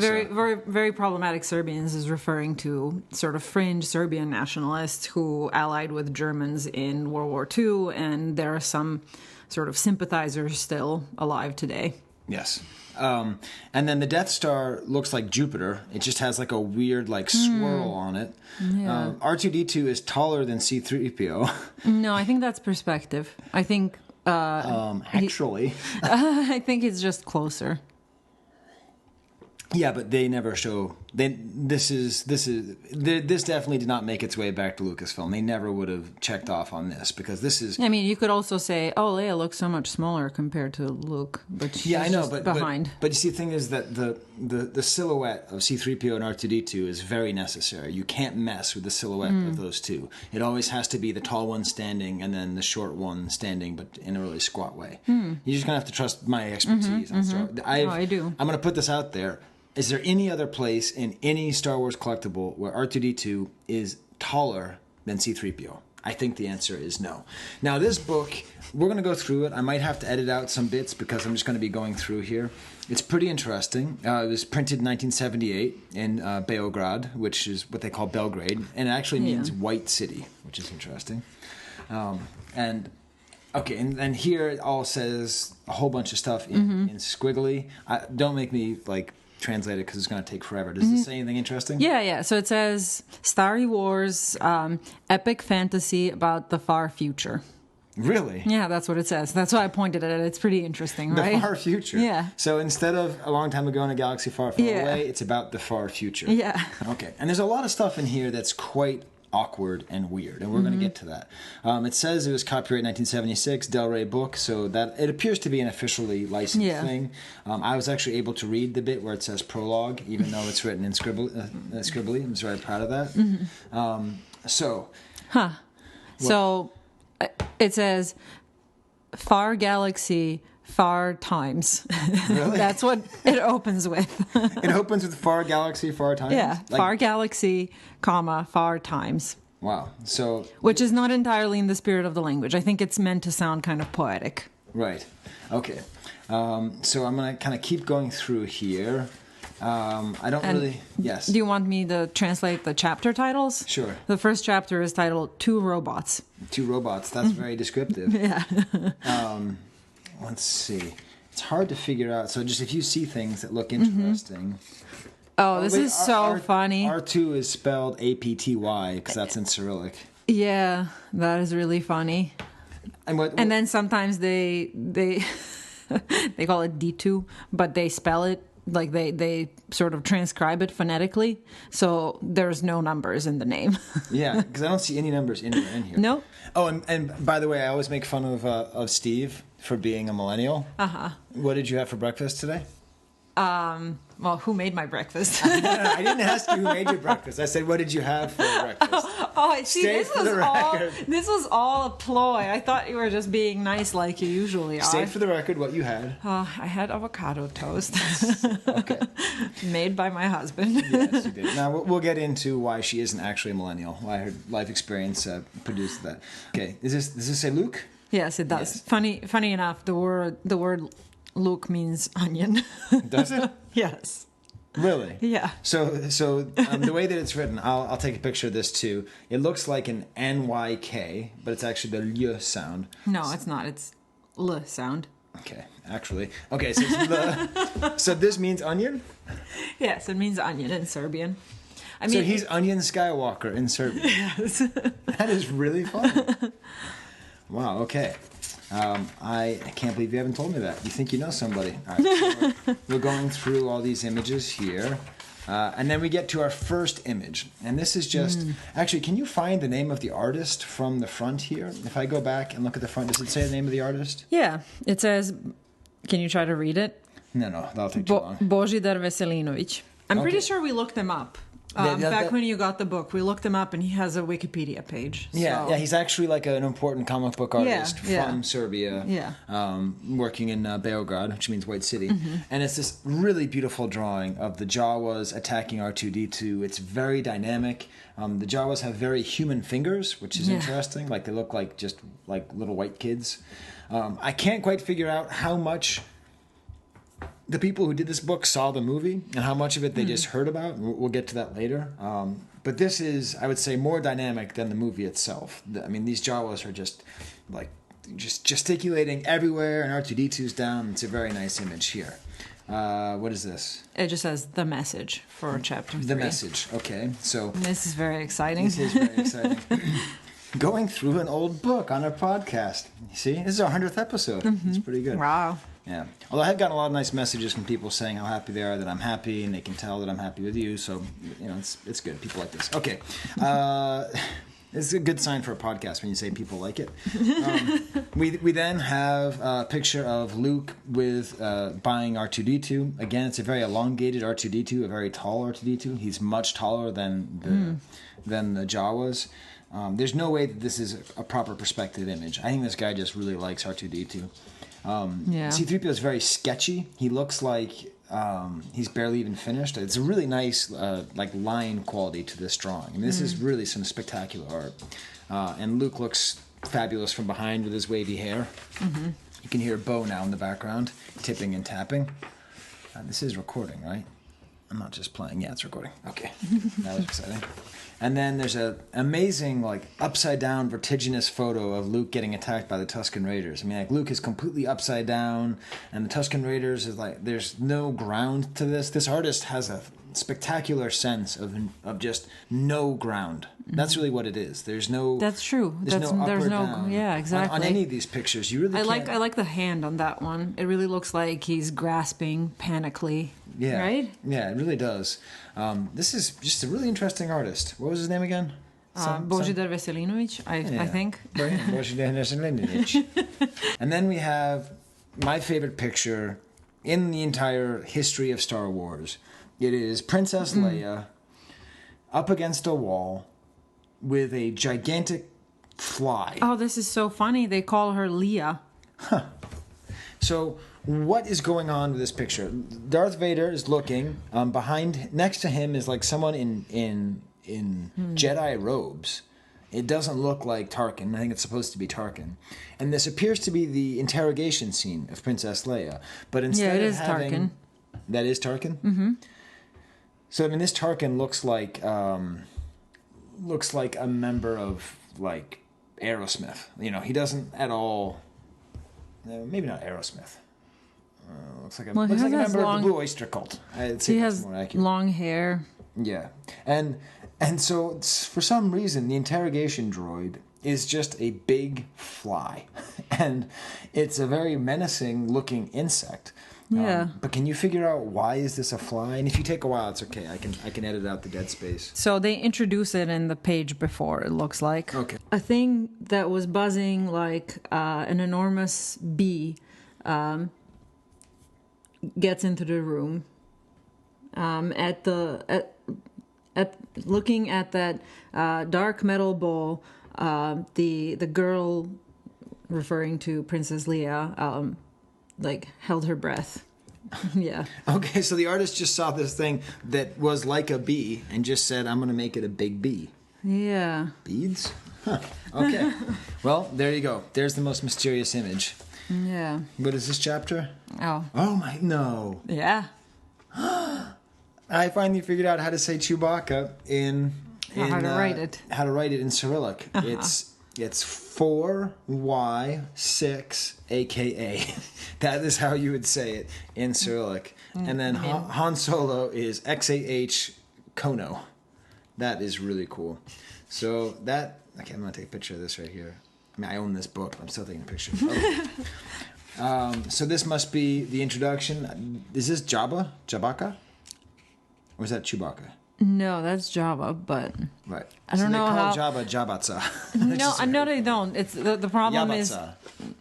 Very problematic Serbians is referring to sort of fringe Serbian nationalists who allied with Germans in World War II, and there are some sort of sympathizers still alive today. Yes. And then the Death Star looks like Jupiter. It just has like a weird like swirl on it. Yeah. R2-D2 is taller than C-3PO. No, I think that's perspective. I think... actually, I think it's just closer. Yeah, but they never show. This definitely did not make its way back to Lucasfilm. They never would have checked off on this because this is. I mean, you could also say, "Oh, Leia looks so much smaller compared to Luke," but she's behind. But you see, the thing is that the silhouette of C-3PO and R2-D2 is very necessary. You can't mess with the silhouette of those two. It always has to be the tall one standing and then the short one standing, but in a really squat way. You're just gonna have to trust my expertise on Star Wars. I do. I'm gonna put this out there. Is there any other place in any Star Wars collectible where R2-D2 is taller than C-3PO? I think the answer is no. Now, this book, we're going to go through it. I might have to edit out some bits because I'm just going to be going through here. It's pretty interesting. It was printed in 1978 in Beograd, which is what they call Belgrade, and it actually means White City, which is interesting. And here it all says a whole bunch of stuff in squiggly. Don't make me translate it because it's going to take forever. Does this say anything interesting? Yeah. So it says Starry Wars, epic fantasy about the far future. Really? Yeah, that's what it says. That's why I pointed at it. It's pretty interesting, right? The far future. Yeah. So instead of a long time ago in a galaxy far, far away, it's about the far future. Yeah. Okay. And there's a lot of stuff in here that's quite awkward and weird, and we're going to get to that. It says it was copyright 1976, Del Rey book, so that it appears to be an officially licensed thing. I was actually able to read the bit where it says prologue, even though it's written in scribbly. I'm very proud of that. So it says far galaxy, far times. Really? That's what it opens with. It opens with far galaxy, far times? Yeah, far galaxy, far times. Wow. So, which is not entirely in the spirit of the language. I think it's meant to sound kind of poetic. Right. Okay. So I'm going to kind of keep going through here. Yes. Do you want me to translate the chapter titles? Sure. The first chapter is titled Two Robots. Two Robots. That's very descriptive. Yeah. Let's see. It's hard to figure out. So just if you see things that look interesting. This is so funny. R2 is spelled APTY because that's in Cyrillic. Yeah, that is really funny. And then sometimes they they call it D2, but they spell it like they sort of transcribe it phonetically, so there's no numbers in the name. Yeah, because I don't see any numbers anywhere in here. Nope. Oh, and by the way, I always make fun of Steve for being a millennial. What did you have for breakfast today? Well, who made my breakfast? I didn't ask you who made your breakfast. I said, what did you have for breakfast? Oh, see, Stay for the record. This was all a ploy. I thought you were just being nice like you usually are. State for the record what you had. I had avocado toast. Okay. Made by my husband. Yes, you did. Now, we'll get into why she isn't actually a millennial, why her life experience produced that. Okay, does this say Luke? Yes, it does. Yes. Funny enough, the word Luke means onion. Does it? Yes. Really? Yeah. So the way that it's written, I'll take a picture of this too. It looks like an NYK, but it's actually the L sound. No, it's not. It's L sound. Okay, actually. Okay, so it's the, so this means onion? Yes, it means onion in Serbian. I mean, so he's Onion Skywalker in Serbian. Yes. That is really fun. Wow, okay. I can't believe you haven't told me that. You think you know somebody. All right, so we're going through all these images here. And then we get to our first image. And this is just... Actually, can you find the name of the artist from the front here? If I go back and look at the front, does it say the name of the artist? Yeah, it says... Can you try to read it? No, that'll take too long. Božidar Veselinović. I'm pretty sure we looked him up. Back when you got the book, we looked him up, and he has a Wikipedia page. Yeah, so. yeah, he's actually like an important comic book artist from Serbia, Yeah. Working in Beograd, which means White City. And it's this really beautiful drawing of the Jawas attacking R2-D2. It's very dynamic. The Jawas have very human fingers, which is interesting. Like they look like just like little white kids. I can't quite figure out how much the people who did this book saw the movie and how much of it they just heard about. We'll get to that later. But this is, I would say, more dynamic than the movie itself. I mean, these Jawas are just gesticulating everywhere, and R2-D2's down. It's a very nice image here. What is this? It just says the message for chapter 3. The message. Okay, so This is very exciting. this is very exciting. Going through an old book on our podcast. You see, this is our 100th episode. It's pretty good. Wow. Yeah. Although I've gotten a lot of nice messages from people saying how happy they are that I'm happy, and they can tell that I'm happy with you. So, it's good. People like this. Okay. It's a good sign for a podcast when you say people like it. We then have a picture of Luke with buying R2-D2. Again, it's a very elongated R2-D2, a very tall R2-D2. He's much taller than the Jawas. There's no way that this is a proper perspective image. I think this guy just really likes R2-D2. C-3PO is very sketchy. He looks like he's barely even finished. It's a really nice line quality to this drawing. I mean, this is really some spectacular art. And Luke looks fabulous from behind with his wavy hair. You can hear Bo now in the background, tipping and tapping. This is recording, right? I'm not just playing. Yeah, it's recording. Okay. That was exciting. And then there's an amazing, upside-down, vertiginous photo of Luke getting attacked by the Tusken Raiders. I mean, Luke is completely upside down, and the Tusken Raiders is there's no ground to this. This artist has a spectacular sense of just no ground. That's really what it is. There's no... That's true. There's no up or down. Yeah, exactly. On any of these pictures, you really can't... I like the hand on that one. It really looks like he's grasping panically. Yeah. Right? Yeah, it really does. This is just a really interesting artist. What was his name again? Božidar Veselinović, I think. Božidar Veselinović. And then we have my favorite picture in the entire history of Star Wars. It is Princess Leia up against a wall with a gigantic fly. Oh, this is so funny. They call her Leia. So what is going on with this picture? Darth Vader is looking. Next to him is someone in Jedi robes. It doesn't look like Tarkin. I think it's supposed to be Tarkin. And this appears to be the interrogation scene of Princess Leia. But instead it of is having... Tarkin. That is Tarkin? Mm-hmm. So, I mean, this Tarkin looks like a member of, Aerosmith. He doesn't at all... maybe not Aerosmith. Looks like a member of the Blue Oyster Cult. I'd say that's more accurate. Long hair. Yeah. And so, for some reason, the interrogation droid is just a big fly. And it's a very menacing-looking insect. Yeah. But can you figure out why is this a fly? And if you take a while, it's okay. I can edit out the dead space. So they introduce it in the page before, it looks like. Okay. A thing that was buzzing like an enormous bee gets into the room. At looking at that dark metal bowl, the girl, referring to Princess Leia, like held her breath. Yeah. Okay, so the artist just saw this thing that was like a bee and just said, I'm going to make it a big bee. Yeah. Beads? Huh. Okay. Well, there you go. There's the most mysterious image. Yeah. What is this chapter? Oh. Oh my, no. Yeah. I finally figured out how to say Chewbacca how to write it. How to write it in Cyrillic. It's 4Y6 AKA. That is how you would say it in Cyrillic. And then Han Solo is XAH Kono. That is really cool. So that, okay, I'm going to take a picture of this right here. I mean, I own this book, but I'm still taking a picture. Okay. So this must be the introduction. Is this Jabaka? Or is that Chewbacca? No, that's Java, but Right. I don't know how. They call Jabba Jabatza. No, they don't. It's the problem is Jabatza.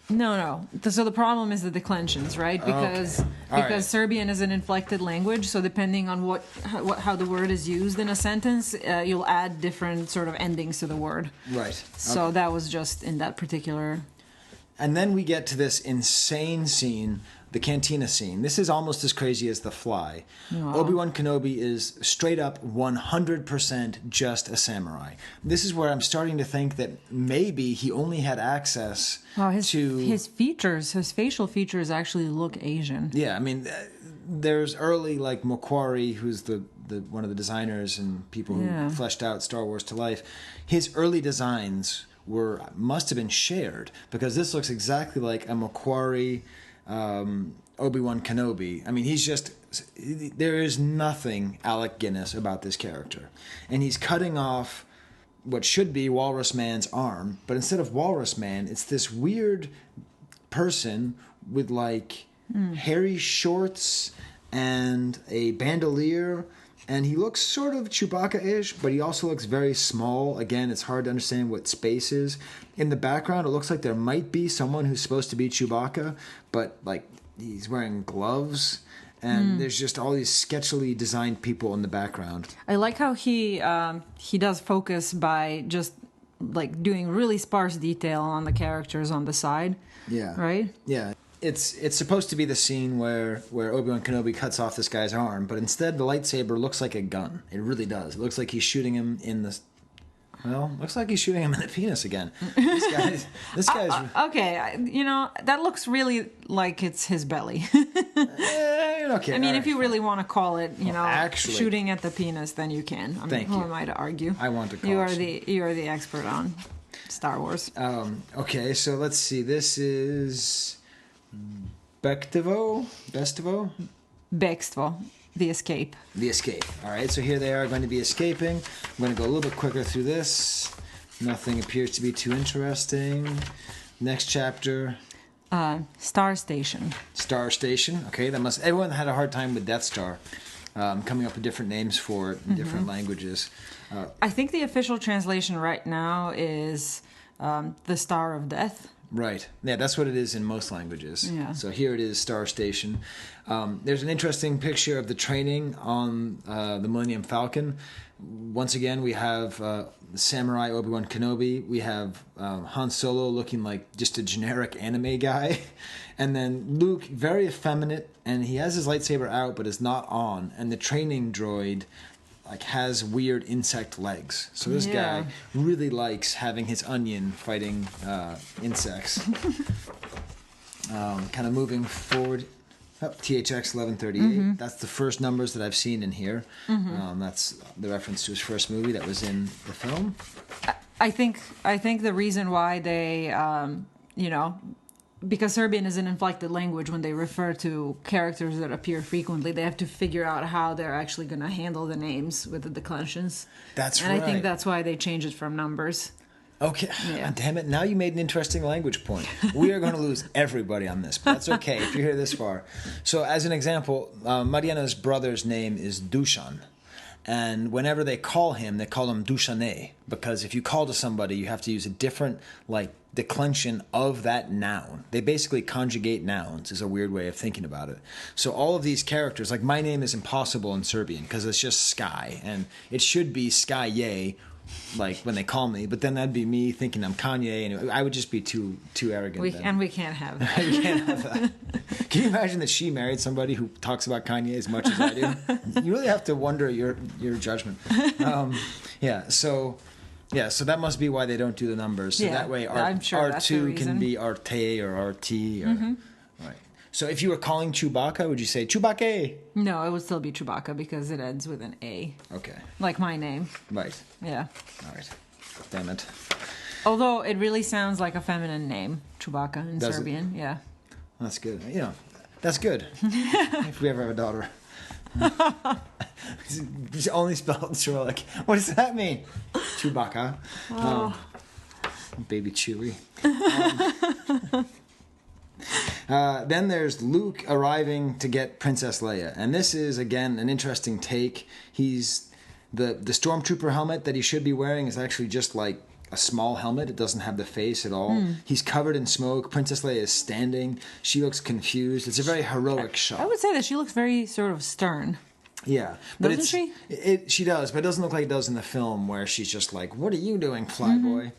no. So the problem is the declensions, right? Because right. Serbian is an inflected language, so depending on how the word is used in a sentence, you'll add different sort of endings to the word. Right. So that was just in that particular. And then we get to this insane scene, the cantina scene. This is almost as crazy as The Fly. Wow. Obi-Wan Kenobi is straight up 100% just a samurai. This is where I'm starting to think that maybe he only had access to... His features, his facial features actually look Asian. Yeah, I mean, there's early, like, Macquarie, who's the one of the designers and people who fleshed out Star Wars to life. His early designs must have been shared, because this looks exactly like a Macquarie... Obi-Wan Kenobi. I mean, there is nothing Alec Guinness about this character. And he's cutting off what should be Walrus Man's arm, but instead of Walrus Man, it's this weird person with like hairy shorts and a bandolier, and he looks sort of Chewbacca-ish, but he also looks very small. Again, it's hard to understand what space is. In the background, it looks like there might be someone who's supposed to be Chewbacca, but like he's wearing gloves, and there's just all these sketchily designed people in the background. I like how he does focus by just like doing really sparse detail on the characters on the side. Yeah. Right? Yeah. It's supposed to be the scene where Obi-Wan Kenobi cuts off this guy's arm, but instead the lightsaber looks like a gun. It really does. It looks like he's shooting him in the... Well, looks like he's shooting him in the penis again. This guy's... Okay, that looks really like it's his belly. Okay. I mean, if you really want to call it, actually, shooting at the penis, then you can. Thank you. Who am I to argue? I want to call you are the expert on Star Wars. Okay, so let's see. This is Bestivo? Bekstvo. The escape. The escape. All right, so here they are going to be escaping. I'm going to go a little bit quicker through this. Nothing appears to be too interesting. Next chapter. Star Station. Star Station. Okay, everyone had a hard time with Death Star. Coming up with different names for it in different languages. I think the official translation right now is the Star of Death. Right. Yeah, that's what it is in most languages. Yeah. So here it is, Star Station. There's an interesting picture of the training on the Millennium Falcon. Once again, we have Samurai Obi-Wan Kenobi. We have Han Solo looking like just a generic anime guy. And then Luke, very effeminate, and he has his lightsaber out, but is not on. And the training droid... has weird insect legs. So this guy really likes having his onion fighting insects. Kind of moving forward. THX 1138. That's the first numbers that I've seen in here. That's the reference to his first movie that was in the film. I think the reason why they, because Serbian is an inflected language, when they refer to characters that appear frequently, they have to figure out how they're actually going to handle the names with the declensions. That's right. And I think that's why they change it from numbers. Okay, Yeah. damn it. Now you made an interesting language point. We are going to lose everybody on this, but that's okay if you're here this far. So as an example, Marjena's brother's name is Dusan. And whenever they call him Dushane, because if you call to somebody, you have to use a different, declension of that noun. They basically conjugate nouns, is a weird way of thinking about it. So all of these characters, like my name is impossible in Serbian, because it's just Skye, and it should be Skye, when they call me, but then that'd be me thinking I'm Kanye, and I would just be too arrogant. And we can't have that. We can't have that. Can you imagine that she married somebody who talks about Kanye as much as I do? You really have to wonder your judgment. So that must be why they don't do the numbers. So that way I'm sure R2 can be RT or RT. Right. So if you were calling Chewbacca, would you say Chewbacca? No, it would still be Chewbacca because it ends with an A. Okay. Like my name. Right. Yeah. All right. Damn it. Although it really sounds like a feminine name, Chewbacca in Serbian. Yeah. That's good. That's good. If we ever have a daughter. It's only spelled Cyrillic. What does that mean? Chewbacca. Oh. Baby Chewie. Then there's Luke arriving to get Princess Leia. And this is, again, an interesting take. He's the stormtrooper helmet that he should be wearing is actually just like a small helmet. It doesn't have the face at all. He's covered in smoke. Princess Leia is standing. She looks confused. It's a very heroic shot. I would say that she looks very sort of stern. Yeah, but Doesn't she? She does, but it doesn't look like it does in the film, where she's just like, "What are you doing, flyboy?"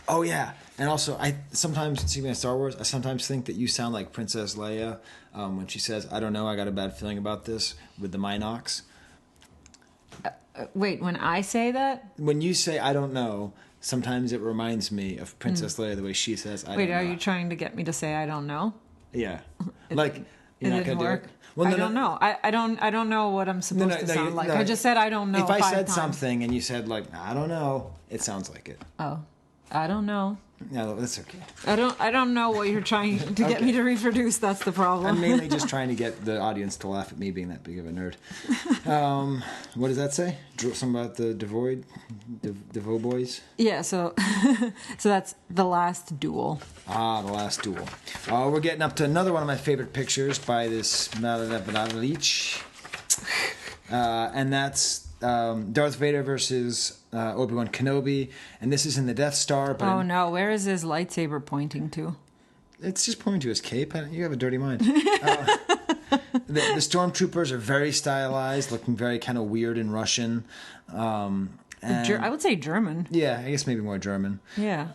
Oh yeah, and also I sometimes, speaking of Star Wars, I sometimes think that you sound like Princess Leia when she says, "I don't know, I got a bad feeling about this," with the Minox. Wait, when I say that? When you say "I don't know," sometimes it reminds me of Princess Leia the way she says, "I don't know." Wait, are you trying to get me to say I don't know? Yeah, like you're It not didn't gonna work. do it. Well, I don't know. I don't know what I'm supposed to sound like. I just said I don't know. If I 5 said times. something and you said I don't know, it sounds like it. Oh, I don't know. No, that's okay. I don't know what you're trying to get me to reproduce. That's the problem. I'm mainly just trying to get the audience to laugh at me being that big of a nerd. What does that say? Something about the Devo boys? Yeah, so that's The Last Duel. Ah, The Last Duel. We're getting up to another one of my favorite pictures by this Mladenovic. And that's Darth Vader versus Obi-Wan Kenobi. And this is in the Death Star. But no, where is his lightsaber pointing to? It's just pointing to his cape. You have a dirty mind. The stormtroopers are very stylized, looking very kind of weird and Russian. I would say German. Yeah, I guess maybe more German. Yeah.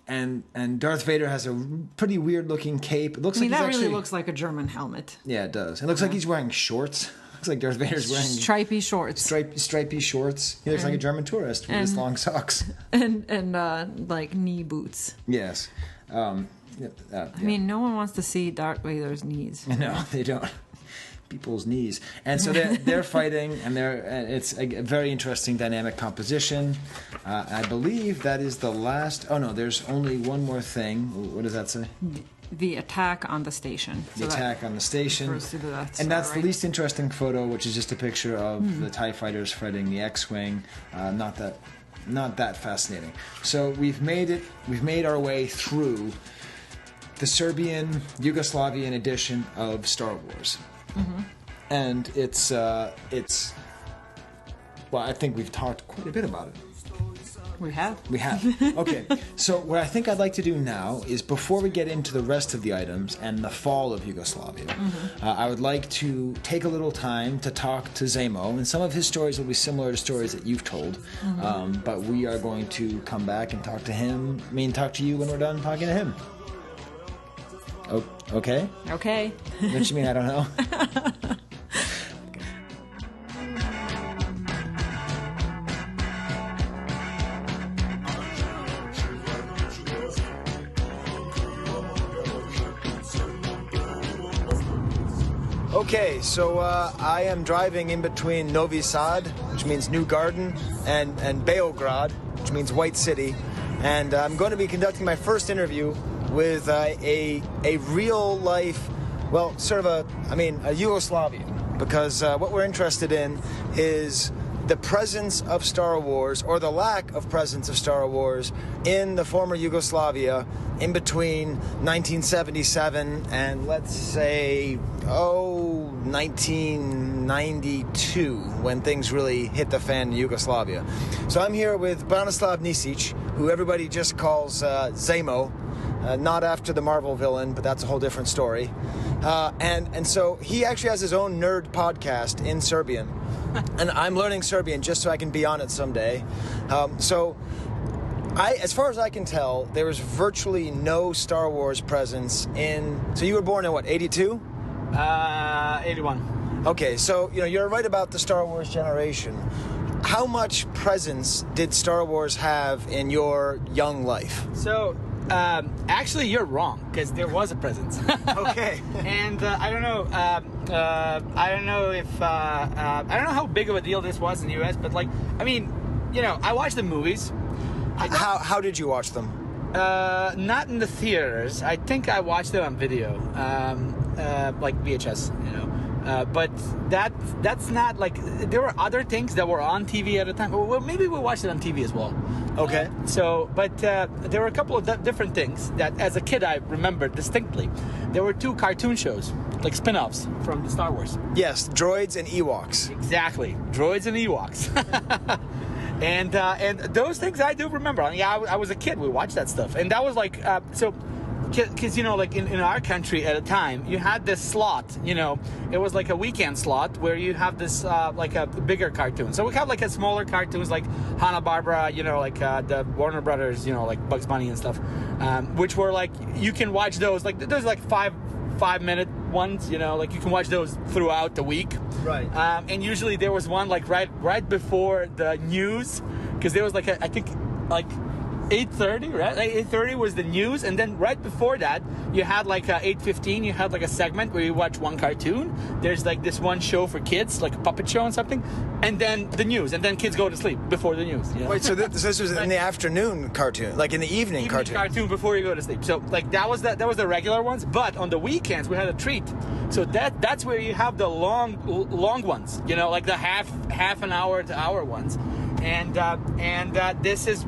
And Darth Vader has a pretty weird looking cape. It looks like that he's really looks like a German helmet. Yeah, it does. It looks like he's wearing shorts. Looks like Darth Vader's wearing stripy shorts. Stripy shorts. He looks like a German tourist with his long socks. And like knee boots. Yes. I mean, no one wants to see Darth Vader's knees. No, they don't. People's knees. And so they're fighting, and it's a very interesting dynamic composition. I believe that is the last. Oh no, there's only one more thing. What does that say? The attack on the station. The attack on the station. And that's the least interesting photo, which is just a picture of the TIE fighters fighting the X-Wing. Not that fascinating. So we've made our way through the Serbian Yugoslavian edition of Star Wars. And it's well, I think we've talked quite a bit about it. We have. Okay, so what I think I'd like to do now is, before we get into the rest of the items and the fall of Yugoslavia, I would like to take a little time to talk to Zemo, and some of his stories will be similar to stories that you've told, but we are going to come back and talk to him, talk to you when we're done talking to him. Okay? Okay. What you mean, I don't know? Okay, so I am driving in between Novi Sad, which means New Garden, and Beograd, which means White City, and I'm going to be conducting my first interview with a real life, well, sort of a Yugoslavian, because what we're interested in is the presence of Star Wars, or the lack of presence of Star Wars, in the former Yugoslavia in between 1977 and, let's say, 1992, when things really hit the fan in Yugoslavia. So I'm here with Branislav Nisic, who everybody just calls Zemo. Not after the Marvel villain, but that's a whole different story. And so he actually has his own nerd podcast in Serbian. And I'm learning Serbian just so I can be on it someday. As far as I can tell, there was virtually no Star Wars presence in... So you were born in what, 82? 81. Okay, so you're right about the Star Wars generation. How much presence did Star Wars have in your young life? So... actually, you're wrong, because there was a presence. Okay. And I don't know. I don't know if I don't know how big of a deal this was in the U.S., but I watched the movies. How did you watch them? Not in the theaters. I think I watched them on video, like VHS. But that's not there were other things that were on TV at the time. Well, maybe we watched it on TV as well. Okay. But there were a couple of different things that, as a kid, I remember distinctly. There were 2 cartoon shows, like spin-offs from the Star Wars. Yes, droids and Ewoks. Exactly, droids and Ewoks. and those things I do remember. I was a kid. We watched that stuff, and that was because in our country at a time, you had this slot. It was like a weekend slot where you have this a bigger cartoon. So we have a smaller cartoons like Hanna-Barbera, the Warner Brothers, like Bugs Bunny and stuff, which were you can watch those. There's 5-minute ones. You can watch those throughout the week. Right. And usually there was one right before the news, because there was I think 8:30, right? 8:30 was the news, and then right before that, you had 8:15. You had a segment where you watch one cartoon. There's this one show for kids, like a puppet show and something, and then the news, and then kids go to sleep before the news. Wait, so this was in the afternoon cartoon, in the evening cartoon before you go to sleep. So that was the regular ones, but on the weekends we had a treat. So that's where you have the long ones, the half an hour to hour ones. And this is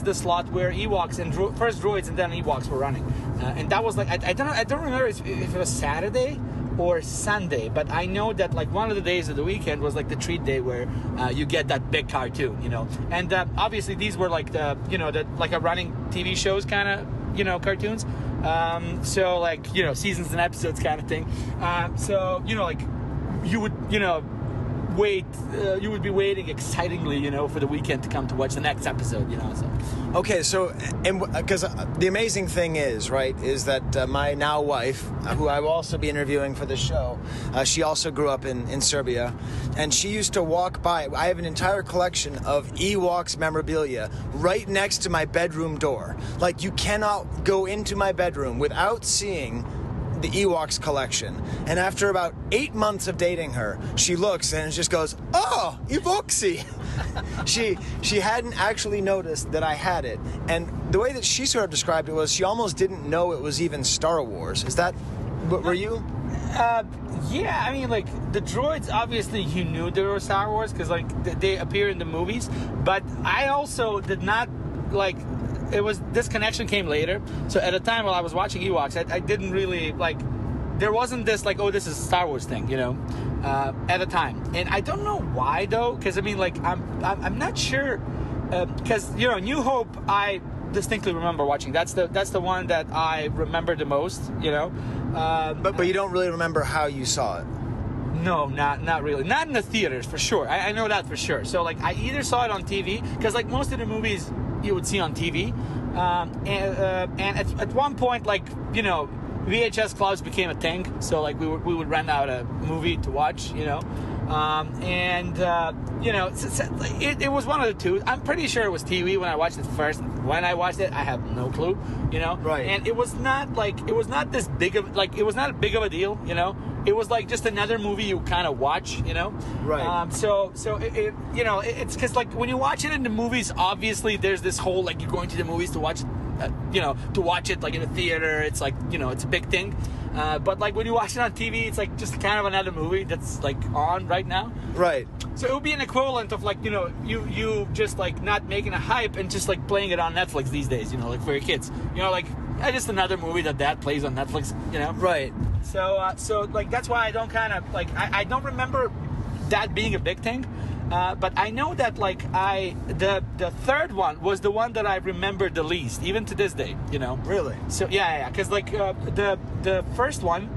the slot where Ewoks and first droids and then Ewoks were running, and that was I don't remember if it was Saturday or Sunday, but I know that one of the days of the weekend was the treat day where you get that big cartoon, and obviously these were the a running TV shows kind of cartoons, so seasons and episodes kind of thing, so you would wait, you would be waiting excitingly, for the weekend to come to watch the next episode, so. Okay, so, because the amazing thing is that my now wife, who I will also be interviewing for the show, she also grew up in Serbia, and she used to walk by. I have an entire collection of Ewoks memorabilia right next to my bedroom door. You cannot go into my bedroom without seeing the Ewoks collection. And after about 8 months of dating her, she looks and just goes, "Oh, Ewoksy." She hadn't actually noticed that I had it. And the way that she sort of described it was she almost didn't know it was even Star Wars. Is that what were you? Yeah, the droids, obviously you knew they were Star Wars because they appear in the movies, but I also did not this connection came later. So at the time while I was watching Ewoks, I didn't really there wasn't this oh, this is a Star Wars thing, at the time. And I don't know why though, because I'm not sure, because New Hope I distinctly remember watching. That's the one that I remember the most, But you don't really remember how you saw it. No, not really. Not in the theaters for sure. I know that for sure. So I either saw it on TV, because most of the movies you would see on TV, and at one point VHS clubs became a thing, so we would rent out a movie to watch, it was one of the two. I'm pretty sure it was TV when I watched it first. When I watched it, I have no clue, Right. And it was not this big of it was not big of a deal, It was just another movie you kind of watch, Right. So it's because when you watch it in the movies, obviously there's this whole you're going to the movies to watch it, to watch it in a theater. It's it's a big thing. But like when you watch it on TV, it's like just kind of another movie that's like on right now. Right. So it would be an equivalent of like, you know, you just like not making a hype and just like playing it on Netflix these days, you know, like for your kids. You know, like just another movie that plays on Netflix, you know. Right. So like that's why I don't kind of like I don't remember that being a big thing. But I know that like the third one was the one that I remember the least, even to this day, you know. Really? So yeah, because like the first one,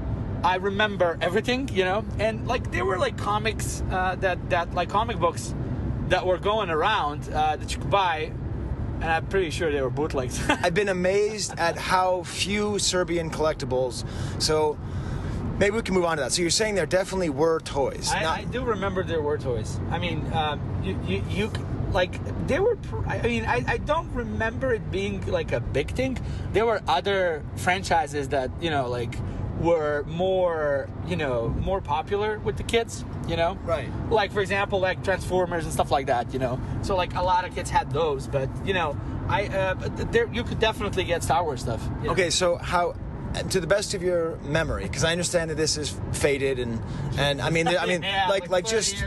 I remember everything, you know, and like there were like comics that like comic books that were going around that you could buy, and I'm pretty sure they were bootlegs. I've been amazed at how few Serbian collectibles. So maybe we can move on to that. So you're saying there definitely were toys. I do remember there were toys. I mean, you like they were. I mean, I don't remember it being like a big thing. There were other franchises that, you know, like were more, you know, more popular with the kids, you know. Right. Like for example, like Transformers and stuff like that, you know. So like a lot of kids had those, but you know, there you could definitely get Star Wars stuff. You know? Okay, so how? To the best of your memory, because I understand that this is faded, and I mean, yeah, like just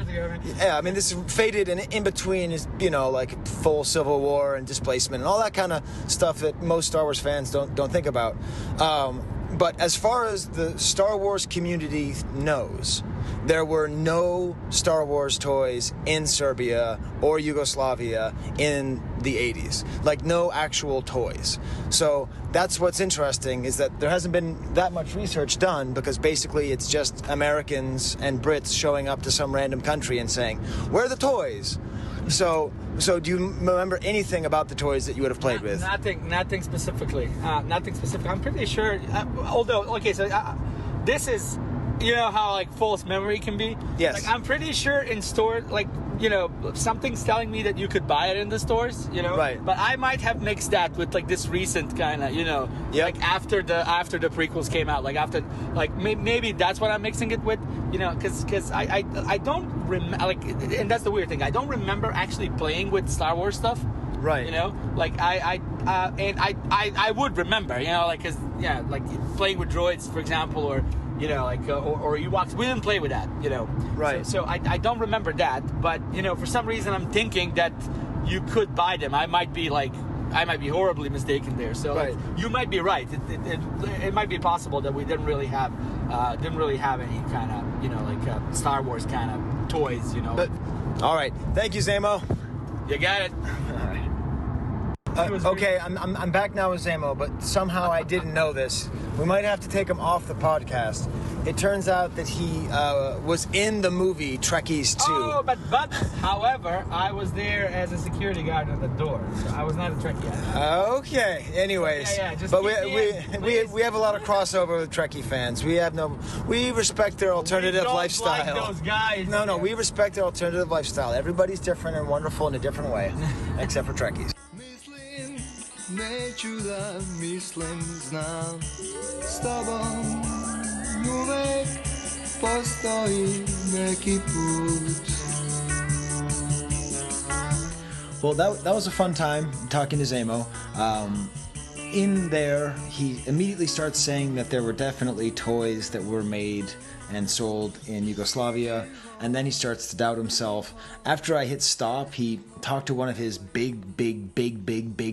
yeah, I mean, this is faded, and in between is, you know, like full Civil War and displacement and all that kind of stuff that most Star Wars fans don't think about. But as far as the Star Wars community knows, there were no Star Wars toys in Serbia or Yugoslavia in the 80s. Like, no actual toys. So that's what's interesting, is that there hasn't been that much research done, because basically it's just Americans and Brits showing up to some random country and saying, "Where are the toys?" So do you remember anything about the toys that you would have played with? Nothing specifically. Nothing specific. I'm pretty sure. Although, okay, so this is, you know how like false memory can be. Yes. Like, I'm pretty sure in store, like, you know, something's telling me that you could buy it in the stores, you know. Right. But I might have mixed that with like this recent kind of, you know, like after the prequels came out, like after, like maybe that's what I'm mixing it with, you know, because I don't remember, like, and that's the weird thing, I don't remember actually playing with Star Wars stuff. Right. You know, like I would remember, you know, like, cause yeah, like playing with droids, for example, or, you know, like or Ewoks. We didn't play with that, you know. Right. So I don't remember that, but you know, for some reason I'm thinking that you could buy them. I might be horribly mistaken there. So right. Like, you might be right. It might be possible that we didn't really have any kind of, you know, like Star Wars kind of toys, you know. But, all right. Thank you, Zemo. You got it. Okay, I'm back now with Zemo, but somehow I didn't know this. We might have to take him off the podcast. It turns out that he was in the movie Trekkies 2. Oh, but however, I was there as a security guard at the door, so I was not a Trekkie. Okay. Anyways, yeah, just but we have a lot of crossover with Trekkie fans. We respect their alternative lifestyle. Like those guys. No, we respect their alternative lifestyle. Everybody's different and wonderful in a different way, except for Trekkies. Neću da mislim, znam, s tobom uvek postoji neki put. Well, that was a fun time talking to Zemo. In there, he immediately starts saying that there were definitely toys that were made and sold in Yugoslavia, and then he starts to doubt himself. After I hit stop, he talked to one of his big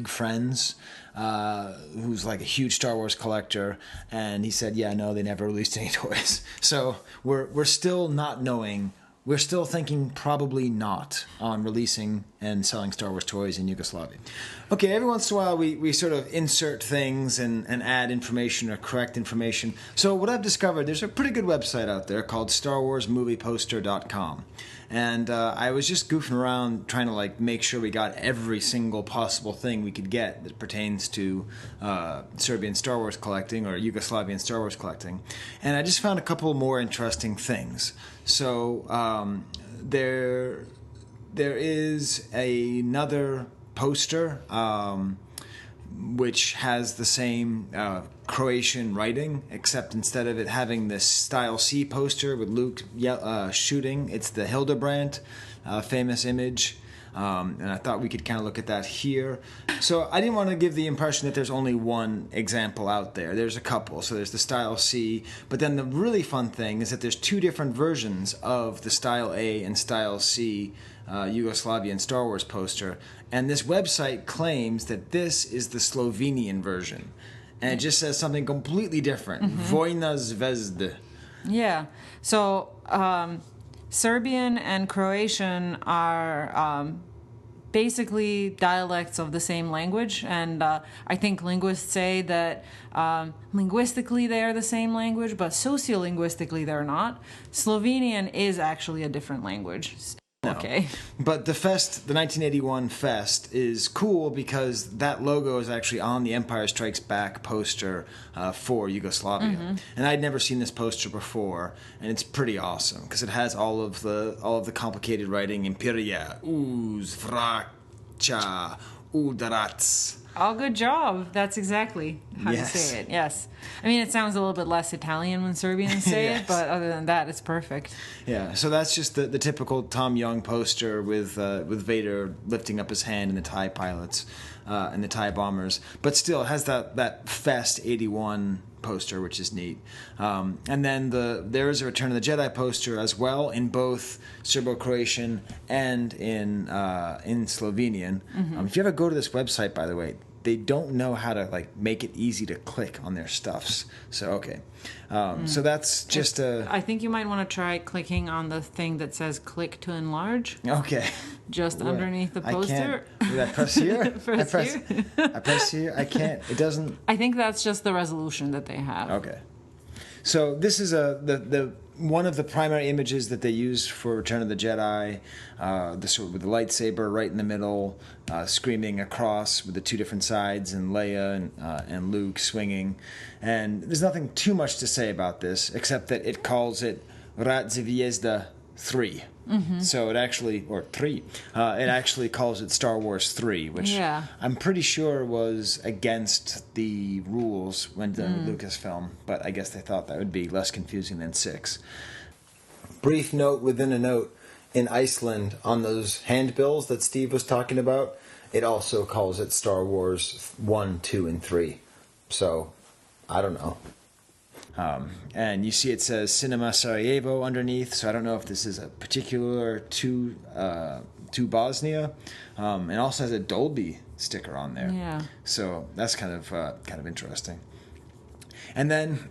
friends, who's like a huge Star Wars collector, and he said, yeah, no, they never released any toys. So we're still not knowing. We're still thinking probably not on releasing and selling Star Wars toys in Yugoslavia. Okay, every once in a while we sort of insert things and add information or correct information. So what I've discovered, there's a pretty good website out there called StarWarsMoviePoster.com. And I was just goofing around trying to like make sure we got every single possible thing we could get that pertains to Serbian Star Wars collecting or Yugoslavian Star Wars collecting. And I just found a couple more interesting things. So there is another poster which has the same Croatian writing, except instead of it having this Style C poster with Luke shooting, it's the Hildebrandt famous image. And I thought we could kind of look at that here. So I didn't want to give the impression that there's only one example out there. There's a couple. So there's the Style C, but then the really fun thing is that there's two different versions of the Style A and Style C Yugoslavian Star Wars poster, and this website claims that this is the Slovenian version, and it just says something completely different. Vojna zvezda. Yeah. So Serbian and Croatian are basically dialects of the same language, and I think linguists say that linguistically they are the same language, but sociolinguistically they're not. Slovenian is actually a different language. No. Okay. But the Fest, the 1981 Fest, is cool because that logo is actually on the Empire Strikes Back poster for Yugoslavia. And I'd never seen this poster before, and it's pretty awesome because it has all of the complicated writing: Imperia, Uz, Vraća, Udarac. Oh, good job. That's exactly how you say it. Yes. I mean, it sounds a little bit less Italian when Serbians say it, but other than that, it's perfect. Yeah, so that's just the typical Tom Young poster with Vader lifting up his hand and the TIE pilots and the TIE bombers. But still, it has that Fest 81 poster, which is neat. And then there is a Return of the Jedi poster as well in both Serbo-Croatian and in Slovenian. If you ever go to this website, by the way, they don't know how to make it easy to click on their stuffs. So okay, so that's just I think you might want to try clicking on the thing that says "click to enlarge." Okay. Just underneath the poster. Did I press here? Here? I press here. I can't. It doesn't. I think that's just the resolution that they have. Okay. So this is the one of the primary images that they used for Return of the Jedi, with the lightsaber right in the middle, screaming across with the two different sides, and Leia and Luke swinging. And there's nothing too much to say about this, except that it calls it Rat Zvezda 3. So it actually, or 3, it actually calls it Star Wars 3, which I'm pretty sure was against the rules when done with Lucasfilm, but I guess they thought that would be less confusing than 6. Brief note within a note, in Iceland, on those handbills that Steve was talking about, it also calls it Star Wars 1, 2, and 3. So, I don't know. And you see it says Cinema Sarajevo underneath, so I don't know if this is a particular to Bosnia. It also has a Dolby sticker on there. Yeah. So that's kind of interesting. And then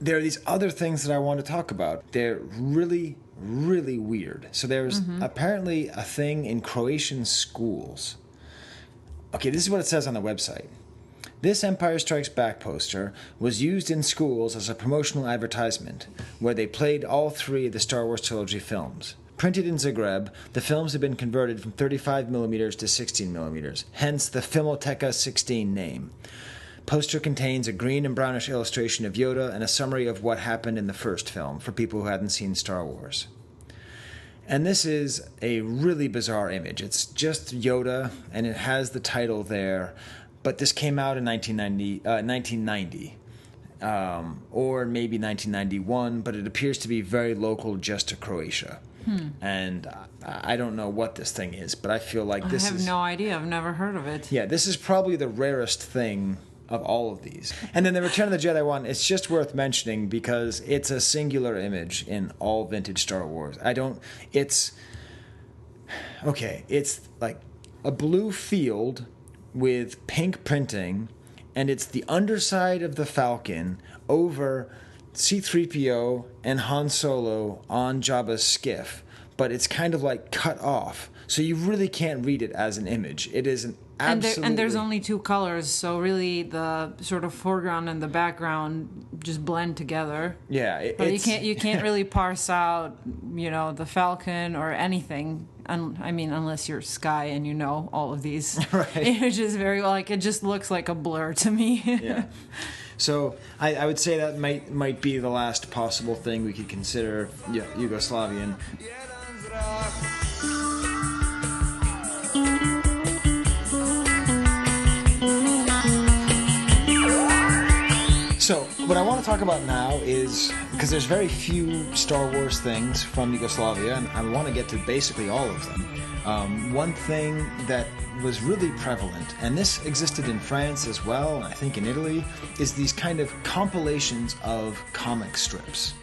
there are these other things that I want to talk about. They're really, really weird. So there's apparently a thing in Croatian schools. Okay, this is what it says on the website. This Empire Strikes Back poster was used in schools as a promotional advertisement, where they played all 3 of the Star Wars trilogy films. Printed in Zagreb, the films had been converted from 35mm to 16mm, hence the Filmoteca 16 name. Poster contains a green and brownish illustration of Yoda and a summary of what happened in the first film for people who hadn't seen Star Wars. And this is a really bizarre image. It's just Yoda, and it has the title there. But this came out in 1990, or maybe 1991, but it appears to be very local just to Croatia. And I don't know what this thing is, but I feel like this is... I have no idea. I've never heard of it. Yeah, this is probably the rarest thing of all of these. And then the Return of the Jedi one, it's just worth mentioning because it's a singular image in all vintage Star Wars. It's like a blue field with pink printing, and it's the underside of the Falcon over C-3PO and Han Solo on Jabba's skiff, but it's kind of like cut off, so you really can't read it as an image. It is an absolutely... And there's only 2 colors, so really the sort of foreground and the background just blend together. Yeah, but you can't really parse out, the Falcon or anything. Unless you're Skye and you know all of these images very well. It just looks like a blur to me. Yeah. So I would say that might be the last possible thing we could consider Yugoslavian. So what I want to talk about now is, because there's very few Star Wars things from Yugoslavia, and I want to get to basically all of them. One thing that was really prevalent, and this existed in France as well, and I think in Italy, is these kind of compilations of comic strips.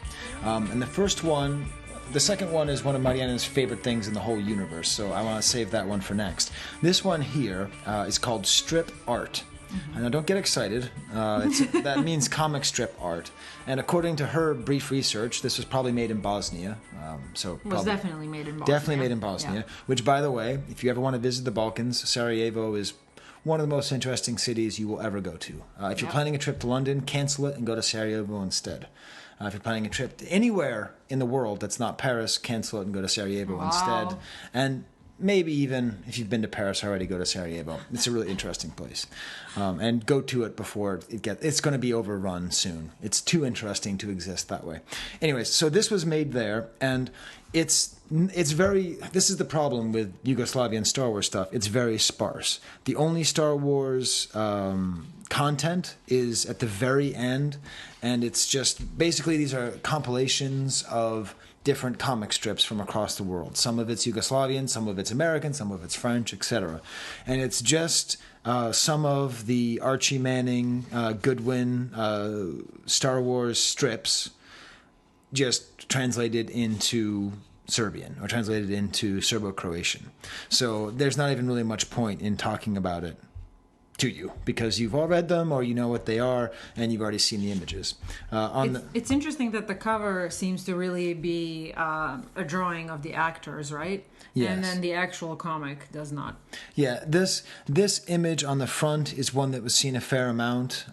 And the second one is one of Marjena's favorite things in the whole universe, so I want to save that one for next. This one here is called strip art. And now don't get excited. That means comic strip art. And according to her brief research, this was probably made in Bosnia. Definitely made in Bosnia. Definitely made in Bosnia. Yeah. Which, by the way, if you ever want to visit the Balkans, Sarajevo is one of the most interesting cities you will ever go to. If you're planning a trip to London, cancel it and go to Sarajevo instead. If you're planning a trip to anywhere in the world that's not Paris, cancel it and go to Sarajevo instead. And maybe even if you've been to Paris already, go to Sarajevo. It's a really interesting place. And go to it before it's going to be overrun soon. It's too interesting to exist that way. Anyways, so this was made there, and this is the problem with Yugoslavian Star Wars stuff. It's very sparse. The only Star Wars content is at the very end, and it's just basically these are compilations of different comic strips from across the world. Some of it's Yugoslavian, some of it's American, some of it's French, etc. And it's just some of the Archie Manning, Goodwin Star Wars strips just translated into Serbian or translated into Serbo-Croatian. So there's not even really much point in talking about it to you because you've all read them or you know what they are and you've already seen the images. It's interesting that the cover seems to really be a drawing of the actors, right? Yes. And then the actual comic does not. Yeah, this image on the front is one that was seen a fair amount.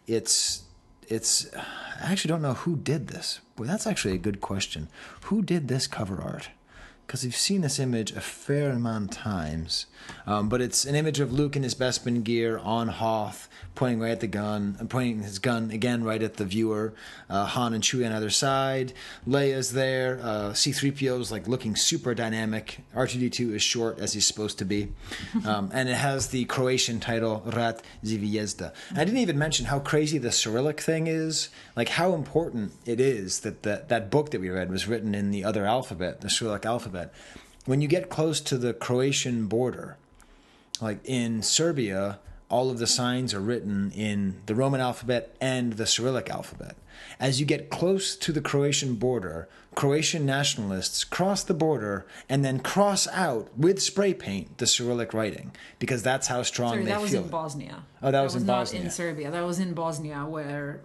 It's I actually don't know who did this. Boy, that's actually a good question. Who did this cover art? Because you've seen this image a fair amount of times. But it's an image of Luke in his Bespin gear on Hoth, pointing right at the gun, and pointing his gun again right at the viewer. Han and Chewie on either side. Leia's there. C-3PO's like looking super dynamic. R2-D2 is short as he's supposed to be. And it has the Croatian title, Rat Zvijezda. And I didn't even mention how crazy the Cyrillic thing is. Like how important it is that book that we read was written in the other alphabet, the Cyrillic alphabet. When you get close to the Croatian border, like in Serbia, all of the signs are written in the Roman alphabet and the Cyrillic alphabet. As you get close to the Croatian border, Croatian nationalists cross the border and then cross out with spray paint the Cyrillic writing because that's how strong they feel. That was in Bosnia. Oh, that was in Bosnia. Not in Serbia. That was in Bosnia where,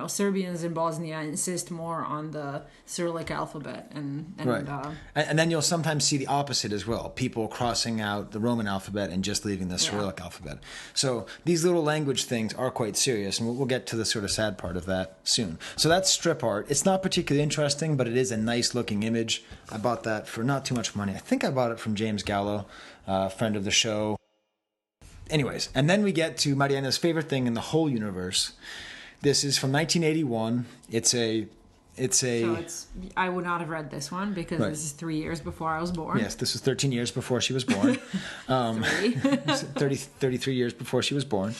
Serbians in Bosnia insist more on the Cyrillic alphabet. Right. And then you'll sometimes see the opposite as well. People crossing out the Roman alphabet and just leaving the Cyrillic alphabet. So these little language things are quite serious, and we'll get to the sort of sad part of that soon. So that's strip art. It's not particularly interesting, but it is a nice-looking image. I bought that for not too much money. I think I bought it from James Gallo, friend of the show. Anyways, and then we get to Marjena's favorite thing in the whole universe. This is from 1981. I would not have read this one because this is 3 years before I was born. Yes, this was 13 years before she was born. 33 years before she was born.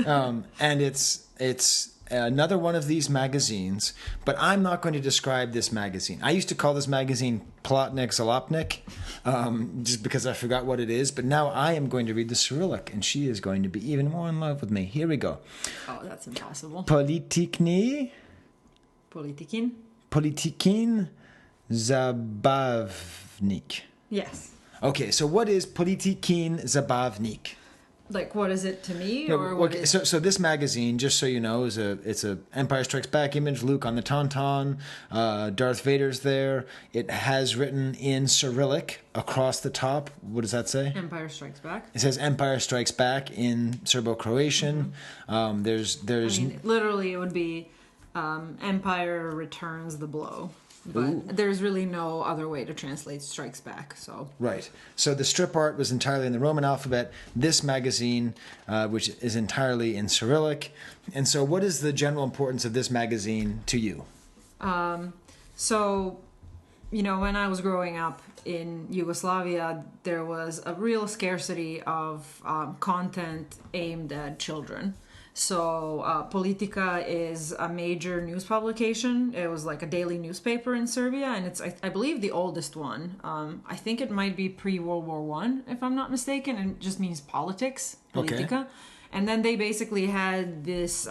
And it's another one of these magazines, but I'm not going to describe this magazine. I used to call this magazine Plotnik Zalopnik, just because I forgot what it is, but now I am going to read the Cyrillic, and she is going to be even more in love with me. Here we go. Oh, that's impossible. Politikin Zabavnik. Yes. Okay, so what is Politikin Zabavnik? Like, what is it to me? No, or what okay, so this magazine, just so you know, it's a Empire Strikes Back image. Luke on the Tauntaun, Darth Vader's there. It has written in Cyrillic across the top. What does that say? Empire Strikes Back. It says Empire Strikes Back in Serbo-Croatian. Mm-hmm. Literally, it would be Empire returns the blow. But there's really no other way to translate strikes back. So right. So the strip art was entirely in the Roman alphabet. This magazine, which is entirely in Cyrillic. And so what is the general importance of this magazine to you? So, when I was growing up in Yugoslavia, there was a real scarcity of content aimed at children. So Politika is a major news publication. It was like a daily newspaper in Serbia, and it's, I believe, the oldest one. I think it might be pre-World War One, if I'm not mistaken, and it just means politics, Politika. Okay. And then they basically had this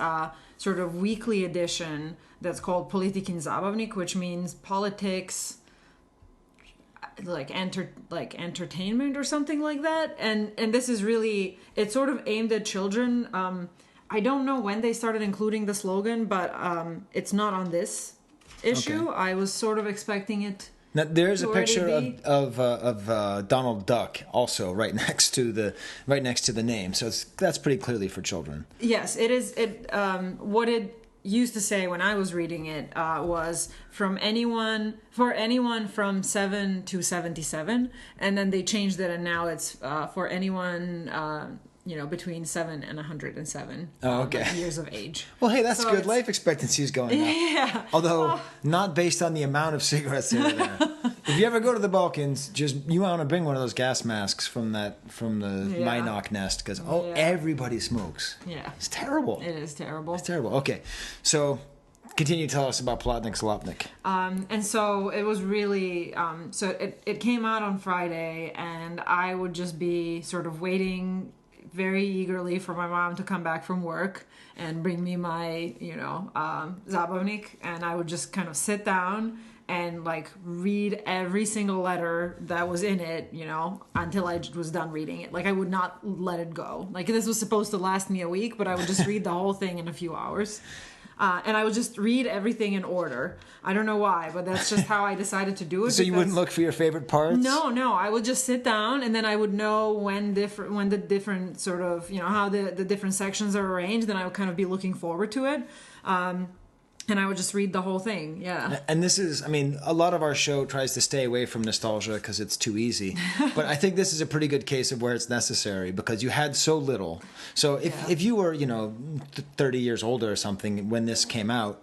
sort of weekly edition that's called Politikin Zabavnik, which means politics, like entertainment or something like that. And this is really, it's sort of aimed at children. I don't know when they started including the slogan, but it's not on this issue. Okay. I was sort of expecting it. Now, there's a picture of Donald Duck also right next to the name, so that's pretty clearly for children. Yes, it is. What it used to say when I was reading it was for anyone from 7 to 77, and then they changed it, and now it's for anyone between 7 and 107 years of age. Well, hey, that's good. Life expectancy is going up. Yeah. Although not based on the amount of cigarettes that are there. If you ever go to the Balkans, you want to bring one of those gas masks from the Minok nest, because everybody smokes. Yeah. It's terrible. It is terrible. It's terrible. Okay, so continue to tell us about Plotnik Slopnik. And so it was really, it came out on Friday, and I would just be sort of waiting very eagerly for my mom to come back from work and bring me my, Zabavnik, and I would just kind of sit down and like read every single letter that was in it, until I was done reading it. Like, I would not let it go. Like, this was supposed to last me a week, but I would just read the whole thing in a few hours. And I would just read everything in order. I don't know why, but that's just how I decided to do it. So you wouldn't look for your favorite parts? No. I would just sit down, and then I would know when the different sort of, how the different sections are arranged, and I would kind of be looking forward to it. And I would just read the whole thing, yeah. And this is, a lot of our show tries to stay away from nostalgia because it's too easy. But I think this is a pretty good case of where it's necessary, because you had so little. So if you were, 30 years older or something when this came out,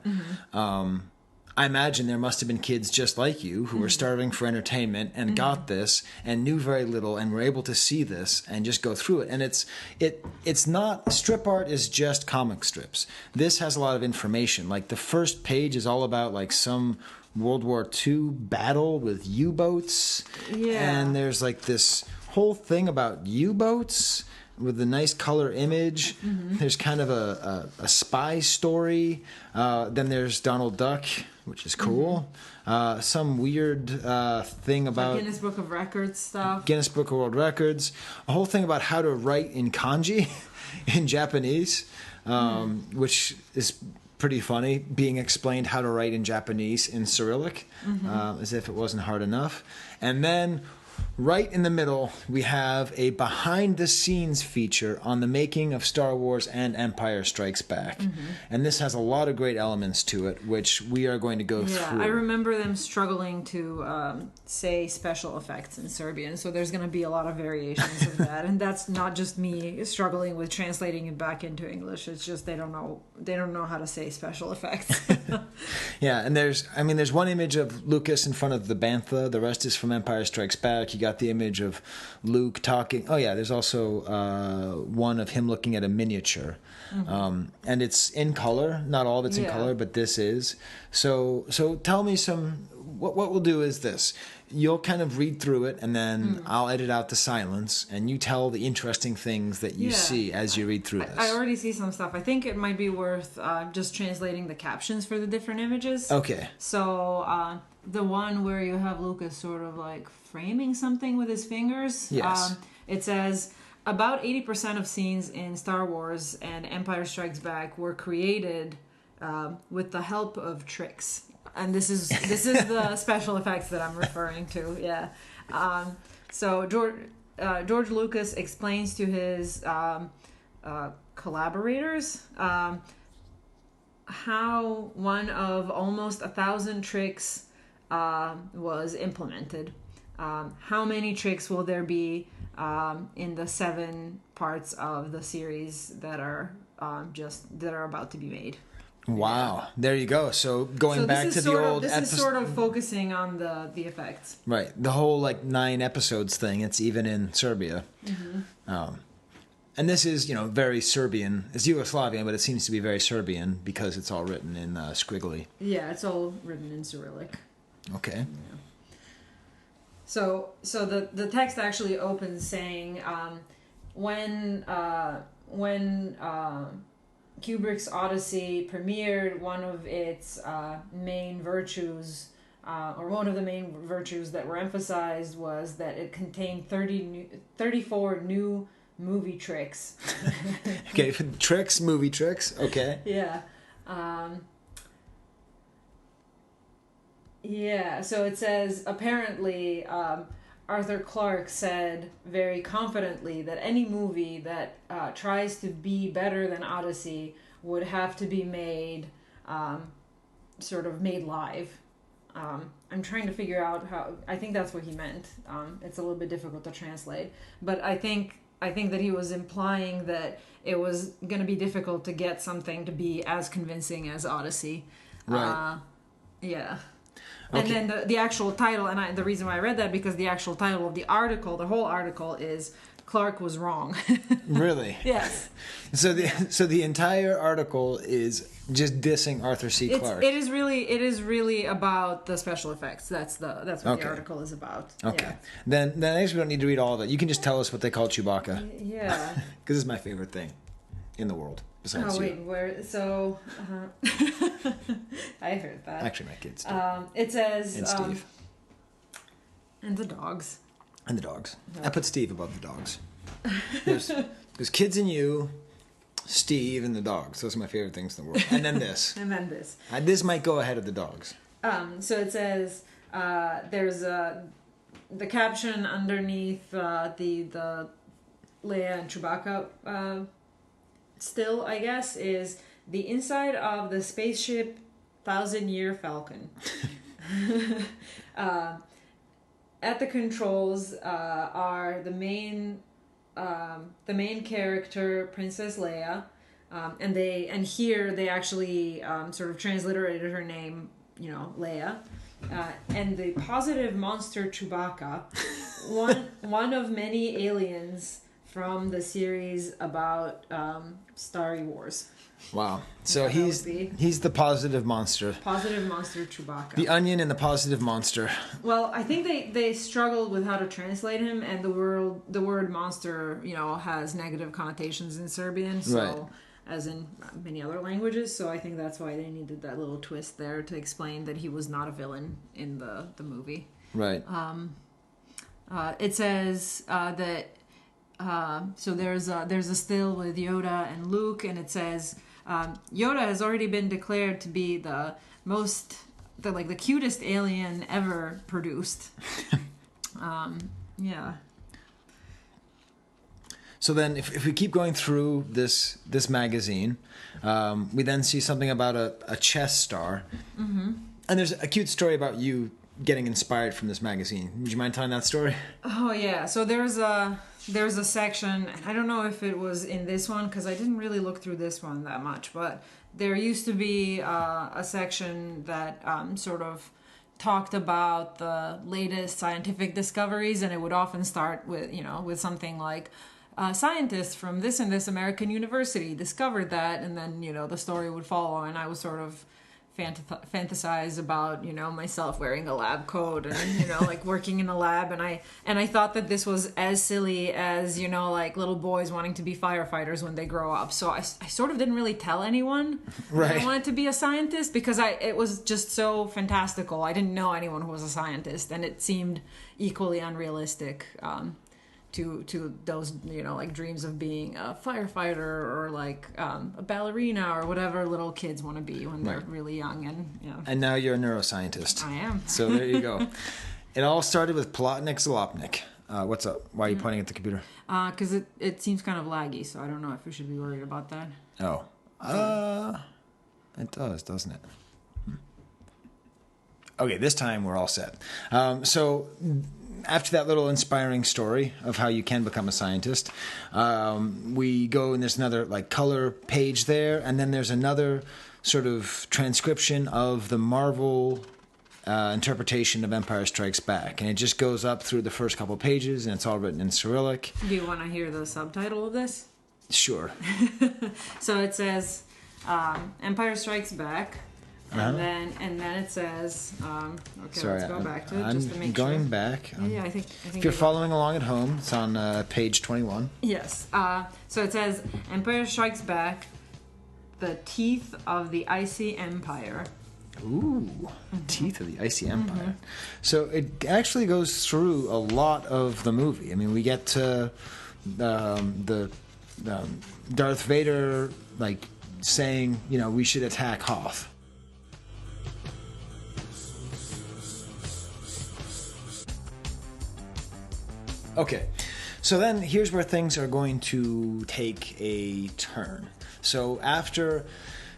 I imagine there must have been kids just like you who were starving for entertainment and got this and knew very little and were able to see this and just go through it. And it's not, strip art is just comic strips. This has a lot of information. Like, the first page is all about like some World War II battle with U-boats. Yeah. And there's like this whole thing about U-boats with a nice color image. There's kind of a spy story. Then there's Donald Duck, which is cool. Some weird thing about... Like Guinness Book of Records stuff. Guinness Book of World Records. A whole thing about how to write in kanji in Japanese, which is pretty funny, being explained how to write in Japanese in Cyrillic, as if it wasn't hard enough. And then right in the middle, we have a behind-the-scenes feature on the making of Star Wars and Empire Strikes Back. And this has a lot of great elements to it, which we are going to go through. Yeah, I remember them struggling to say special effects in Serbian, so there's going to be a lot of variations of that. And that's not just me struggling with translating it back into English. It's just they don't know how to say special effects. Yeah, and there's one image of Lucas in front of the Bantha. The rest is from Empire Strikes Back. You got the image of Luke talking. Oh yeah, there's also one of him looking at a miniature, and it's in color. Not all of it's in color, but this is. So tell me some. What we'll do is this: you'll kind of read through it, and then I'll edit out the silence, and you tell the interesting things that you see as you read through this. I already see some stuff. I think it might be worth just translating the captions for the different images. Okay. So the one where you have Lucas sort of like framing something with his fingers. Yes. It says about 80% of scenes in Star Wars and Empire Strikes Back were created with the help of tricks. And this is the special effects that I'm referring to. Yeah. So George Lucas explains to his collaborators how one of almost 1,000 tricks was implemented. How many tricks will there be in the 7 parts of the series that are about to be made? Wow, there you go. So going back to the old episode, this is sort of focusing on the effects. Right, the whole like 9 episodes thing. It's even in Serbia. And this is, very Serbian. It's Yugoslavian, but it seems to be very Serbian because it's all written in squiggly. Yeah, it's all written in Cyrillic. Okay. Yeah. So the text actually opens saying, when Kubrick's Odyssey premiered, one of its main virtues, or one of the main virtues that were emphasized, was that it contained 34 new movie tricks. Okay, tricks, movie tricks. Okay. Yeah. Yeah, so it says, apparently, Arthur Clarke said very confidently that any movie that tries to be better than Odyssey would have to be made, made live. I'm trying to figure out how. I think that's what he meant. It's a little bit difficult to translate, but I think that he was implying that it was going to be difficult to get something to be as convincing as Odyssey. Right. Yeah. Okay. And then the actual title, and the reason why I read that, because the actual title of the article, the whole article, is Clarke was wrong. Really? Yes. So the entire article is just dissing Arthur C. Clarke. It is really about the special effects. That's what Okay. the article is about. Okay. Yeah. Then I guess we don't need to read all of it. You can just tell us what they call Chewbacca. Yeah. Because it's my favorite thing in the world. Besides Oh wait, you. where? So I heard that. Actually, my kids do. It says. And Steve. And the dogs. And the dogs. I put Steve above the dogs. There's kids and you, Steve, and the dogs. Those are my favorite things in the world. And then this. And then this. This might go ahead of the dogs. So it says there's the caption underneath the Leia and Chewbacca still, I guess, is the inside of the spaceship 1,000-Year Falcon. At the controls are the main character, Princess Leia, and here they actually sort of transliterated her name, Leia, and the positive monster Chewbacca, one of many aliens from the series about Star Wars. Wow. So he's the positive monster. Positive monster Chewbacca. The onion and the positive monster. Well, I think they struggled with how to translate him, and the word monster, has negative connotations in Serbian, so right. As in many other languages. So I think that's why they needed that little twist there to explain that he was not a villain in the movie. Right. It says that. So there's a still with Yoda and Luke, and it says Yoda has already been declared to be the cutest alien ever produced. Yeah. So then, if we keep going through this magazine, we then see something about a chess star, and there's a cute story about you getting inspired from this magazine. Would you mind telling that story? Oh yeah. So there's a section. I don't know if it was in this one because I didn't really look through this one that much, but there used to be a section that sort of talked about the latest scientific discoveries, and it would often start with something like scientists from this and this American university discovered that, and then the story would follow, and I was sort of fantasize about myself wearing a lab coat and working in a lab, and I thought that this was as silly as little boys wanting to be firefighters when they grow up. So I sort of didn't really tell anyone right. that I wanted to be a scientist because it was just so fantastical. I didn't know anyone who was a scientist, and it seemed equally unrealistic to those dreams of being a firefighter or a ballerina or whatever little kids want to be when they're right. really young. And now you're a neuroscientist. I am. So there you go. It all started with Plotnik Zalopnik. What's up? Why are you pointing at the computer? Because it seems kind of laggy, so I don't know if we should be worried about that. Oh. It does, doesn't it? Okay, this time we're all set. So after that little inspiring story of how you can become a scientist, we go and there's another color page there, and then there's another sort of transcription of the Marvel interpretation of Empire Strikes Back, and it just goes up through the first couple pages, and it's all written in Cyrillic. Do you want to hear the subtitle of this? Sure. So it says Empire Strikes Back. And then it says, okay, Sorry, let's go back to it I'm just to make going sure. back. Yeah, I think If you're following along at home, it's on page 21. Yes. So it says Empire Strikes Back, the Teeth of the Icy Empire. Ooh, Teeth of the Icy Empire. So it actually goes through a lot of the movie. I mean, we get to the Darth Vader, like, saying, you know, we should attack Hoth. Okay, so then here's where things are going to take a turn. So after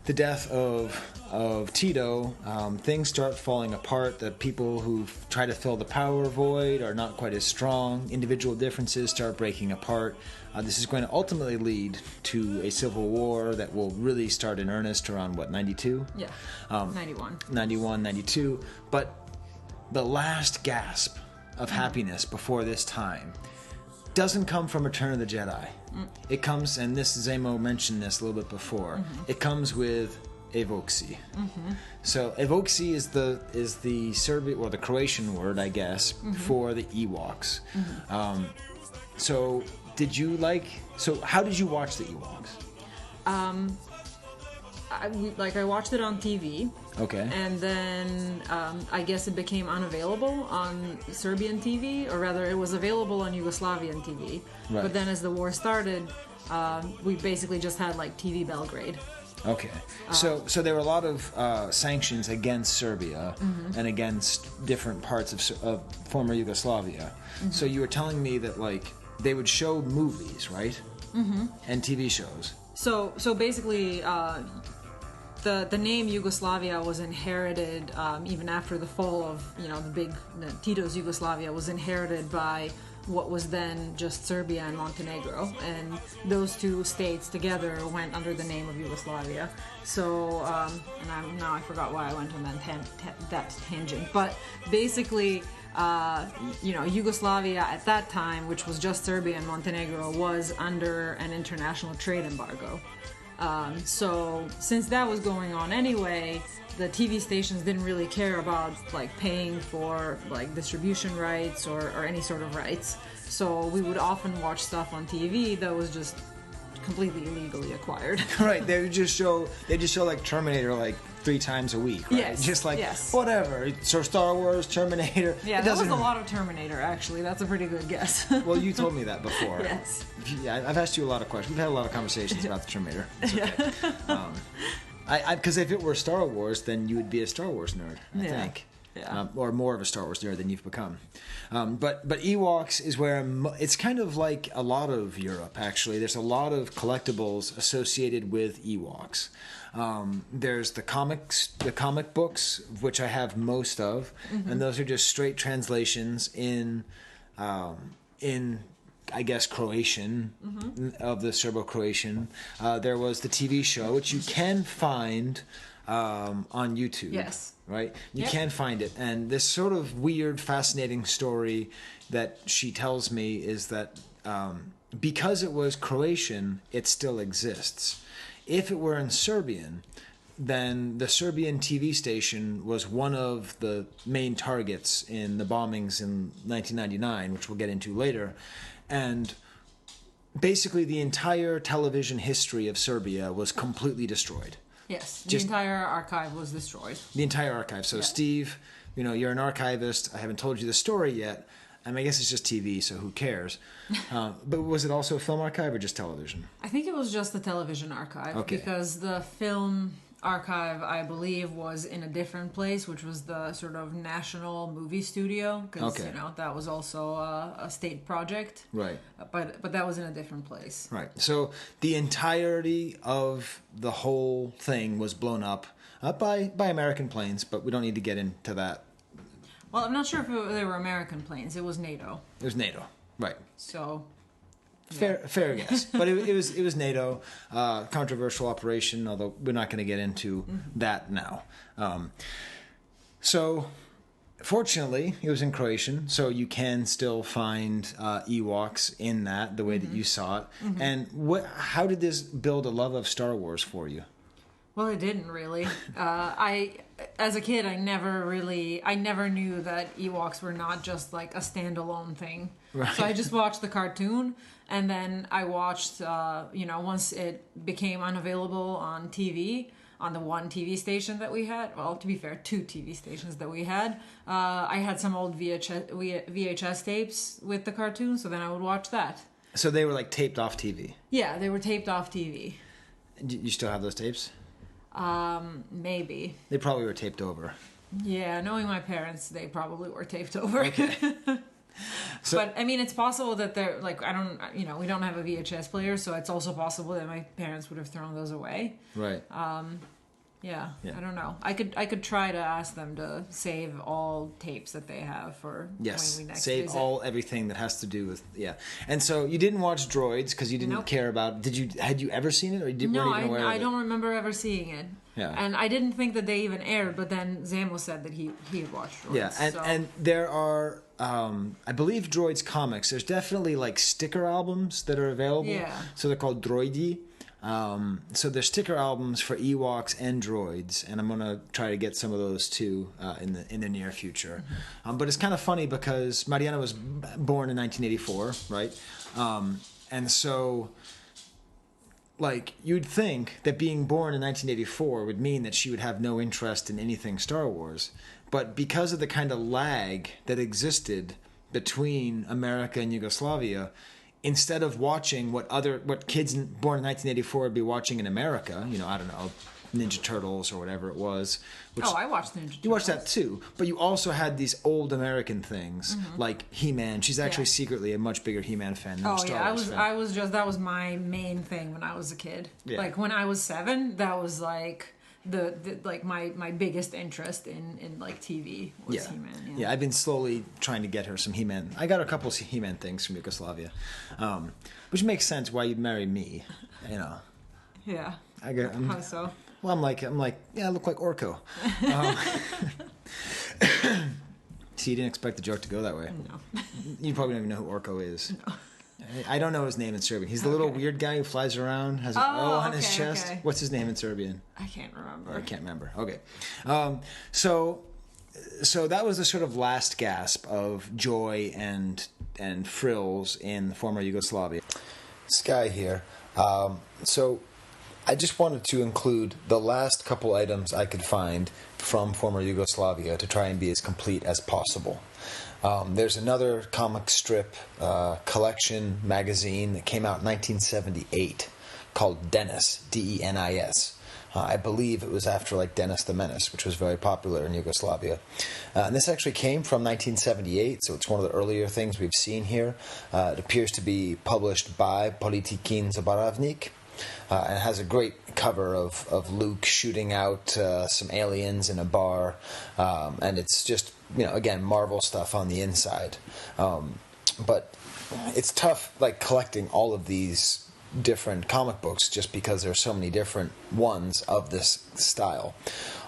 the death of Tito, things start falling apart. The people who try to fill the power void are not quite as strong. Individual differences start breaking apart. This is going to ultimately lead to a civil war that will really start in earnest around, what, 92? Yeah, 91. 91, 92. But the last gasp of happiness before this time doesn't come from Return of the Jedi. It comes, and this Zemo mentioned this a little bit before, it comes with Ewoksi. So Ewoksi is the Serbian or the Croatian word, I guess, for the Ewoks. So how did you watch the Ewoks? I watched it on TV. Okay. And then I guess it became unavailable on Serbian TV, or rather, it was available on Yugoslavian TV. Right. But then, as the war started, we basically just had like TV Belgrade. Okay. So there were a lot of sanctions against Serbia and against different parts of former Yugoslavia. So you were telling me that like they would show movies, right? And TV shows. So basically, the name Yugoslavia was inherited even after the fall of Tito's Yugoslavia was inherited by what was then just Serbia and Montenegro, and those two states together went under the name of Yugoslavia. So and now I forgot why I went on that tangent, but basically. Yugoslavia at that time, which was just Serbia and Montenegro, was under an international trade embargo. So since that was going on anyway, the TV stations didn't really care about like paying for like distribution rights or any sort of rights. So we would often watch stuff on TV that was just completely illegally acquired. Right, they just show like Terminator like 3 times a week, right? Yes, just like yes. Whatever. So Star Wars, Terminator. Yeah, that was a lot of Terminator actually. That's a pretty good guess. Well, you told me that before. Yes. Yeah, I've asked you a lot of questions. We've had a lot of conversations about the Terminator. It's okay. Because if it were Star Wars, then you would be a Star Wars nerd, I think. Yeah. Or more of a Star Wars nerd than you've become. But Ewoks is where it's kind of like a lot of Europe, actually. There's a lot of collectibles associated with Ewoks. There's the comic books, which I have most of, and those are just straight translations in I guess Croatian of the Serbo-Croatian. There was the TV show, which you can find on YouTube. Yes. Right? You can find it. And this sort of weird, fascinating story that she tells me is that because it was Croatian, it still exists. If it were in Serbian, then the Serbian TV station was one of the main targets in the bombings in 1999, which we'll get into later. And basically the entire television history of Serbia was completely destroyed. Yes, the entire archive was destroyed. The entire archive. So, Steve, you're an archivist. I haven't told you the story yet. I mean, I guess it's just TV, so who cares? But was it also a film archive or just television? I think it was just the television archive. Okay. Because the film archive, I believe, was in a different place, which was the sort of National Movie Studio. Because, that was also a state project. Right. But that was in a different place. Right. So the entirety of the whole thing was blown up by American planes, but we don't need to get into that. Well, I'm not sure if they were American planes. It was NATO. It was NATO. Right. So... Fair guess, but it was NATO, controversial operation. Although we're not going to get into that now. So fortunately, it was in Croatian, so you can still find Ewoks in that, the way that you saw it. Mm-hmm. And how did this build a love of Star Wars for you? Well, it didn't really. As a kid, I never knew that Ewoks were not just like a standalone thing. Right. So I just watched the cartoon, and then I watched, once it became unavailable on TV, on the one TV station that we had. Well, to be fair, 2 TV stations that we had. I had some old VHS tapes with the cartoon, so then I would watch that. So they were like taped off TV? Yeah, they were taped off TV. You still have those tapes? Maybe. They probably were taped over. Yeah, knowing my parents, they probably were taped over. Okay. But I mean, it's possible that they're like, we don't have a VHS player, so it's also possible that my parents would have thrown those away. Right. Yeah, I don't know. I could try to ask them to save all tapes that they have for when we next save visit. everything that has to do with And so you didn't watch Droids because you didn't care about. Had you ever seen it, or you weren't even aware of it? I don't remember ever seeing it. Yeah. And I didn't think that they even aired, but then Zemo said that he had watched Droids. Yeah, and there are, I believe, Droids comics. There's definitely like sticker albums that are available. Yeah. So they're called Droidi. So there's sticker albums for Ewoks and Droids, and I'm gonna try to get some of those too in the near future. But it's kind of funny because Marjena was born in 1984, right? And so, like, you'd think that being born in 1984 would mean that she would have no interest in anything Star Wars, but because of the kind of lag that existed between America and Yugoslavia, instead of watching what kids born in 1984 would be watching in America, I don't know, Ninja Turtles or whatever it was. I watched Ninja Turtles. You watched that too, but you also had these old American things like He-Man. She's actually secretly a much bigger He-Man fan than a Star Wars fan. That was my main thing when I was a kid. Yeah. Like when I was 7, that was like the my biggest interest in like TV was He-Man. Yeah, I've been slowly trying to get her some He-Man. I got a couple of He-Man things from Yugoslavia, which makes sense why you'd marry me. Yeah. How so? Well, I'm like, yeah, I look like Orko. See, you didn't expect the joke to go that way. No. You probably don't even know who Orko is. No. I don't know his name in Serbian. He's the little weird guy who flies around, has an O on his chest. Okay. What's his name in Serbian? I can't remember. I can't remember. Okay. So that was the sort of last gasp of joy and frills in former Yugoslavia. Skye here. So I just wanted to include the last couple items I could find from former Yugoslavia to try and be as complete as possible. There's another comic strip collection magazine that came out in 1978 called Dennis, D-E-N-I-S. I believe it was after like Dennis the Menace, which was very popular in Yugoslavia. And this actually came from 1978, so it's one of the earlier things we've seen here. It appears to be published by Politikin Zaboravnik. And it has a great cover of Luke shooting out some aliens in a bar. And it's just, again, Marvel stuff on the inside. But it's tough, like, collecting all of these different comic books just because there are so many different ones of this style.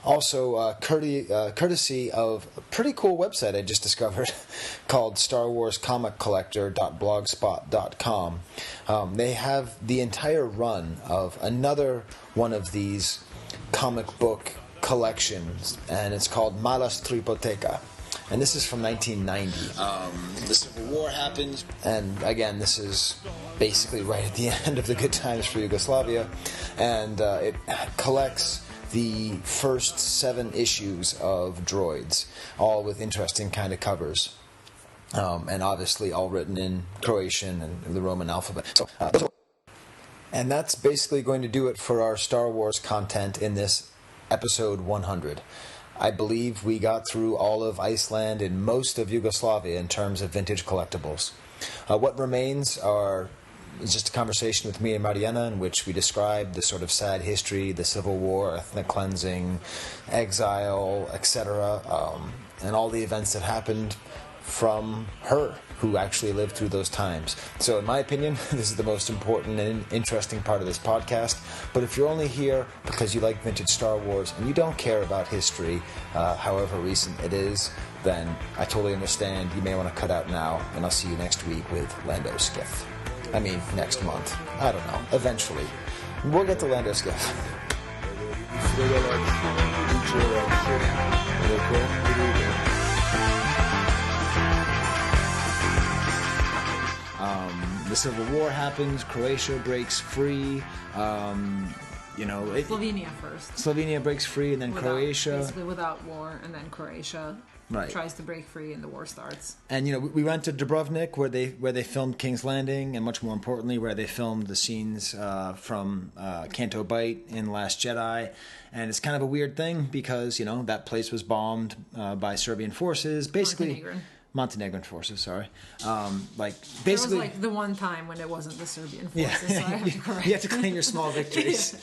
Also, courtesy of a pretty cool website I just discovered called StarWarsComicCollector.blogspot.com. They have the entire run of another one of these comic book collections, and it's called Malas Tripoteka. And this is from 1990. The Civil War happened, and again, this is basically right at the end of the good times for Yugoslavia, and it collects the first 7 issues of Droids, all with interesting kind of covers, and obviously all written in Croatian and the Roman alphabet. And that's basically going to do it for our Star Wars content in this episode 100. I believe we got through all of Iceland and most of Yugoslavia in terms of vintage collectibles. What remains is just a conversation with me and Marjena in which we describe the sort of sad history, the Civil War, ethnic cleansing, exile, etc., and all the events that happened from her, who actually lived through those times. So in my opinion, this is the most important and interesting part of this podcast. But if you're only here because you like vintage Star Wars and you don't care about history, however recent it is, then I totally understand. You may want to cut out now, and I'll see you next week with Lando Skiff. I mean, next month. I don't know. Eventually. We'll get to Lando Skiff. The Civil War happens. Croatia breaks free. Slovenia first. Slovenia breaks free, and then Croatia. Basically without war, and then Croatia tries to break free, and the war starts. And we went to Dubrovnik, where they filmed King's Landing, and much more importantly, where they filmed the scenes from Canto Bight in Last Jedi. And it's kind of a weird thing because that place was bombed by Serbian forces, basically. Montenegrin forces, sorry. Basically, there was the one time when it wasn't the Serbian forces. So I have to correct. You have to claim your small victories.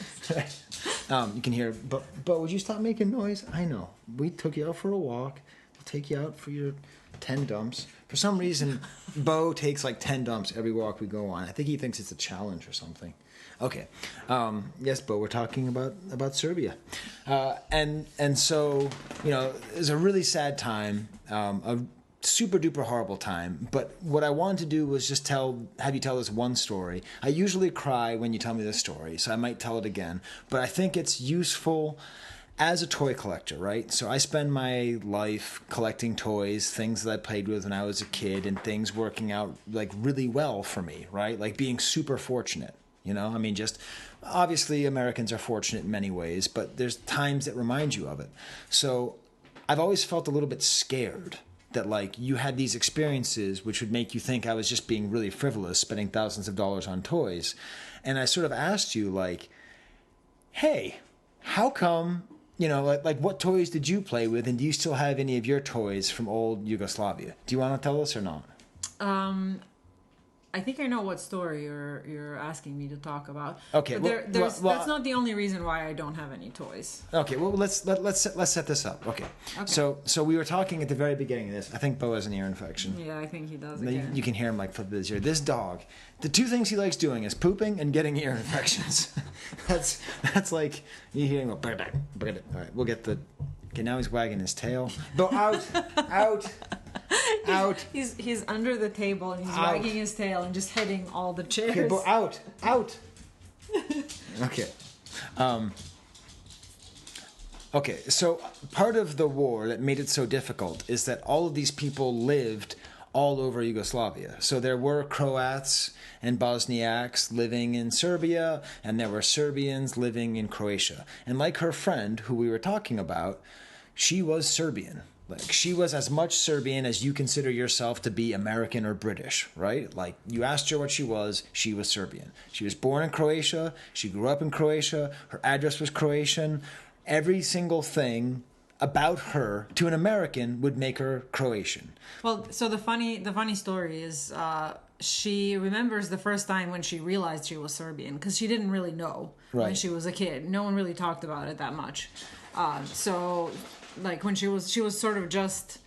You can hear, but would you stop making noise? I know. We took you out for a walk. We'll take you out for your 10 dumps. For some reason, Bo takes 10 dumps every walk we go on. I think he thinks it's a challenge or something. Okay. Yes, Bo, we're talking about Serbia. And so, it was a really sad time, a super duper horrible time. But what I wanted to do was just have you tell this one story. I usually cry when you tell me this story, so I might tell it again. But I think it's useful as a toy collector, right? So I spend my life collecting toys, things that I played with when I was a kid, and things working out really well for me, right? Being super fortunate. Just obviously Americans are fortunate in many ways, but there's times that remind you of it. So I've always felt a little bit scared that you had these experiences which would make you think I was just being really frivolous, spending thousands of dollars on toys. And I sort of asked you hey, how come, what toys did you play with, and do you still have any of your toys from old Yugoslavia? Do you want to tell us or not? I think I know what story you're asking me to talk about. Okay, that's not the only reason why I don't have any toys. Okay, well let's set this up. Okay. So we were talking at the very beginning of this. I think Bo has an ear infection. Yeah, I think he does. You can hear him flip his ear. This dog, the two things he likes doing is pooping and getting ear infections. that's you hear him go. All right, we'll get the. Okay, now he's wagging his tail. Bo, out. He's under the table and he's wagging his tail and just hitting all the chairs. Okay, Bo, out. Okay. Okay, so part of the war that made it so difficult is that all of these people lived all over Yugoslavia. So there were Croats and Bosniaks living in Serbia, and there were Serbians living in Croatia. And like her friend, who we were talking about, she was Serbian. She was as much Serbian as you consider yourself to be American or British, right? You asked her what she was Serbian. She was born in Croatia. She grew up in Croatia. Her address was Croatian. Every single thing about her to an American would make her Croatian. Well, so the funny story is she remembers the first time when she realized she was Serbian, because she didn't really know when she was a kid. No one really talked about it that much. So when she was sort of just,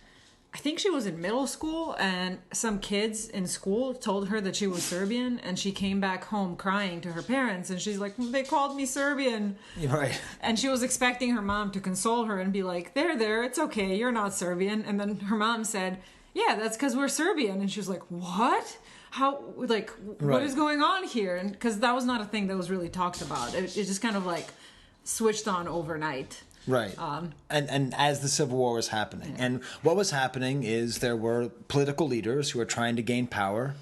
I think she was in middle school, and some kids in school told her that she was Serbian, and she came back home crying to her parents, and she's like, they called me Serbian. Right. And she was expecting her mom to console her and be like, there, it's okay, you're not Serbian. And then her mom said, yeah, that's because we're Serbian. And she was like, what? How, what is going on here? And because that was not a thing that was really talked about. It just kind of switched on overnight. Right. And as the Civil War was happening. Yeah. And what was happening is there were political leaders who were trying to gain power.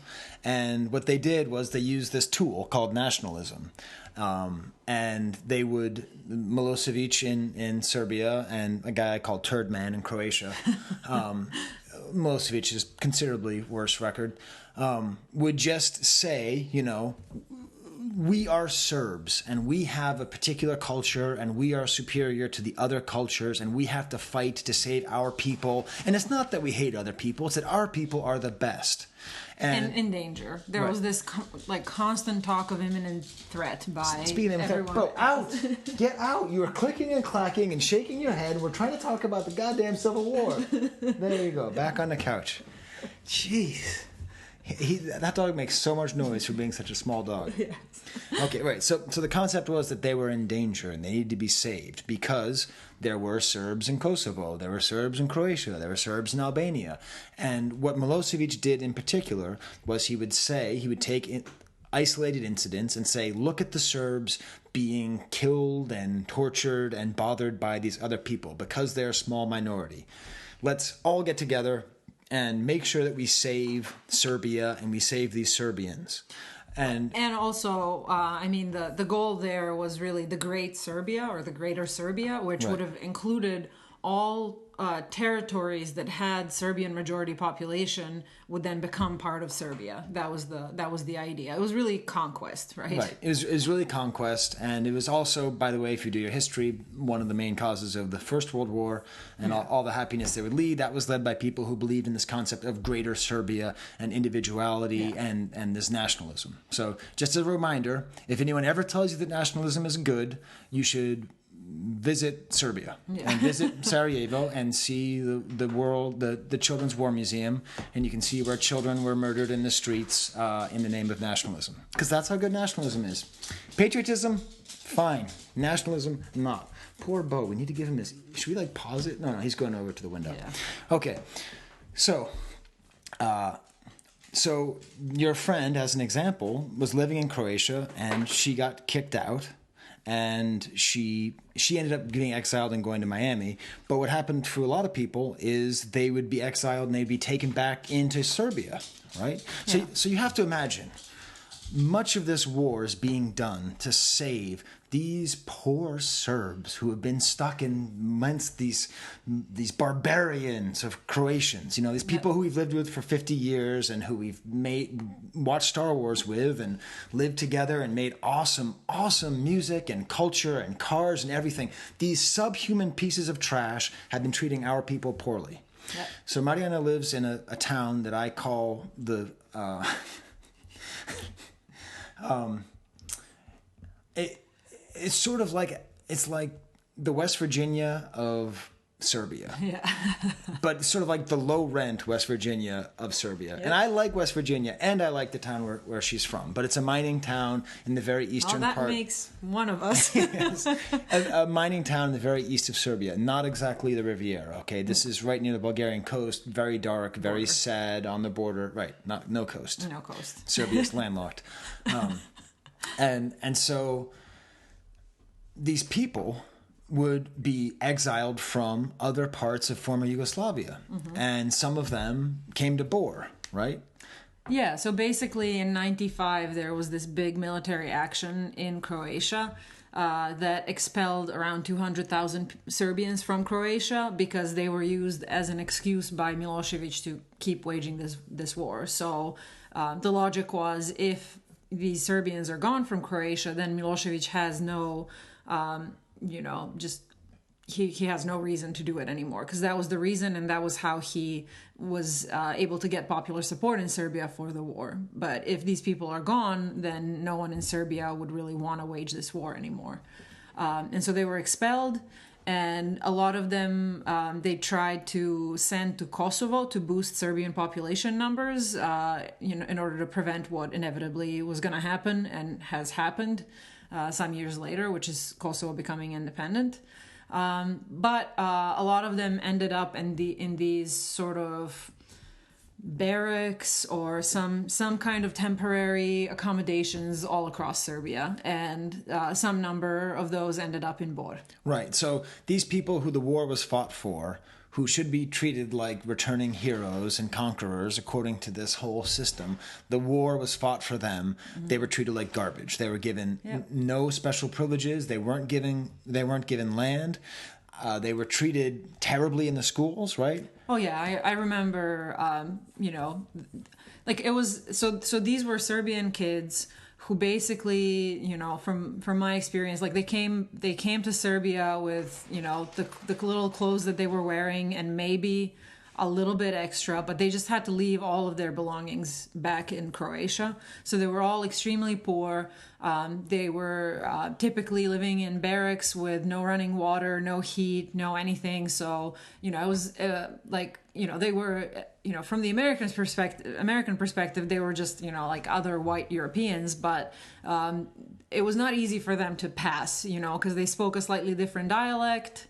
And what they did was they used this tool called nationalism. And they would, Milosevic in Serbia and a guy called Turd Man in Croatia, Milosevic's considerably worse record, would just say, we are Serbs, and we have a particular culture, and we are superior to the other cultures, and we have to fight to save our people. And it's not that we hate other people, it's that our people are the best. And in danger. There was this constant talk of imminent threat by everyone. Bro, out! Get out! You were clicking and clacking and shaking your head. We're trying to talk about the goddamn Civil War. There you go. Back on the couch. Jeez. That dog makes so much noise for being such a small dog. Yes. Okay, right. So the concept was that they were in danger and they needed to be saved because there were Serbs in Kosovo, there were Serbs in Croatia, there were Serbs in Albania. And what Milosevic did in particular was he would take isolated incidents and say, look at the Serbs being killed and tortured and bothered by these other people because they're a small minority. Let's all get together and make sure that we save Serbia and we save these Serbians. And also, I mean, the goal there was really the Great Serbia or the Greater Serbia, which would have included all territories that had Serbian majority population would then become part of Serbia. That was the idea. It was really conquest, right? Right. It was really conquest, and it was also, by the way, if you do your history, one of the main causes of the First World War and all the happiness they would lead. That was led by people who believed in this concept of Greater Serbia and individuality and this nationalism. So, just as a reminder, if anyone ever tells you that nationalism is good, you should visit Serbia and visit Sarajevo and see the Children's War Museum, and you can see where children were murdered in the streets in the name of nationalism. Because that's how good nationalism is. Patriotism, fine. Nationalism, not. Poor Bo. We need to give him this. Should we pause it? No, he's going over to the window. Yeah. Okay. So your friend, as an example, was living in Croatia and she got kicked out. And she ended up getting exiled and going to Miami. But what happened to a lot of people is they would be exiled and they'd be taken back into Serbia, right? Yeah. So you have to imagine, much of this war is being done to save these poor Serbs who have been stuck amongst these barbarians of Croatians. You know, these people who we've lived with for 50 years and who we've watched Star Wars with and lived together and made awesome music and culture and cars and everything. These subhuman pieces of trash have been treating our people poorly. Yep. So Marjena lives in a town that I call the... It's sort of like the West Virginia of Serbia. Yeah. But sort of like the low rent West Virginia of Serbia. Yep. And I like West Virginia and I like the town where she's from. But it's a mining town in the very eastern part. That makes one of us. Yes. A mining town in the very east of Serbia. Not exactly the Riviera, okay? This is right near the Bulgarian coast. Very dark, very sad on the border. Right. No coast. No coast. Serbia's landlocked. And so these people would be exiled from other parts of former Yugoslavia. Mm-hmm. And some of them came to Bor, right? Yeah, so basically in 95 there was this big military action in Croatia that expelled around 200,000 Serbians from Croatia because they were used as an excuse by Milosevic to keep waging this war. So the logic was, if these Serbians are gone from Croatia, then Milosevic has no... he has no reason to do it anymore, because that was the reason and that was how he was able to get popular support in Serbia for the war. But if these people are gone, then no one in Serbia would really want to wage this war anymore. And so they were expelled, and a lot of them they tried to send to Kosovo to boost Serbian population numbers, in order to prevent what inevitably was going to happen and has happened some years later, which is Kosovo becoming independent. But a lot of them ended up in these sort of barracks or some kind of temporary accommodations all across Serbia, and some number of those ended up in Bor. Right. So these people who the war was fought for, who should be treated like returning heroes and conquerors according to this whole system, the war was fought for them. Mm-hmm. They were treated like garbage. They were given no special privileges. They weren't given land. They were treated terribly in the schools, right? Oh yeah, I remember. It was so. These were Serbian kids who basically, from my experience, like they came to Serbia with, the little clothes that they were wearing and maybe a little bit extra, but they just had to leave all of their belongings back in Croatia. So they were all extremely poor. They were typically living in barracks with no running water, no heat, no anything. So, it was they were, from the American perspective, they were just, like other white Europeans, but it was not easy for them to pass, because they spoke a slightly different dialect.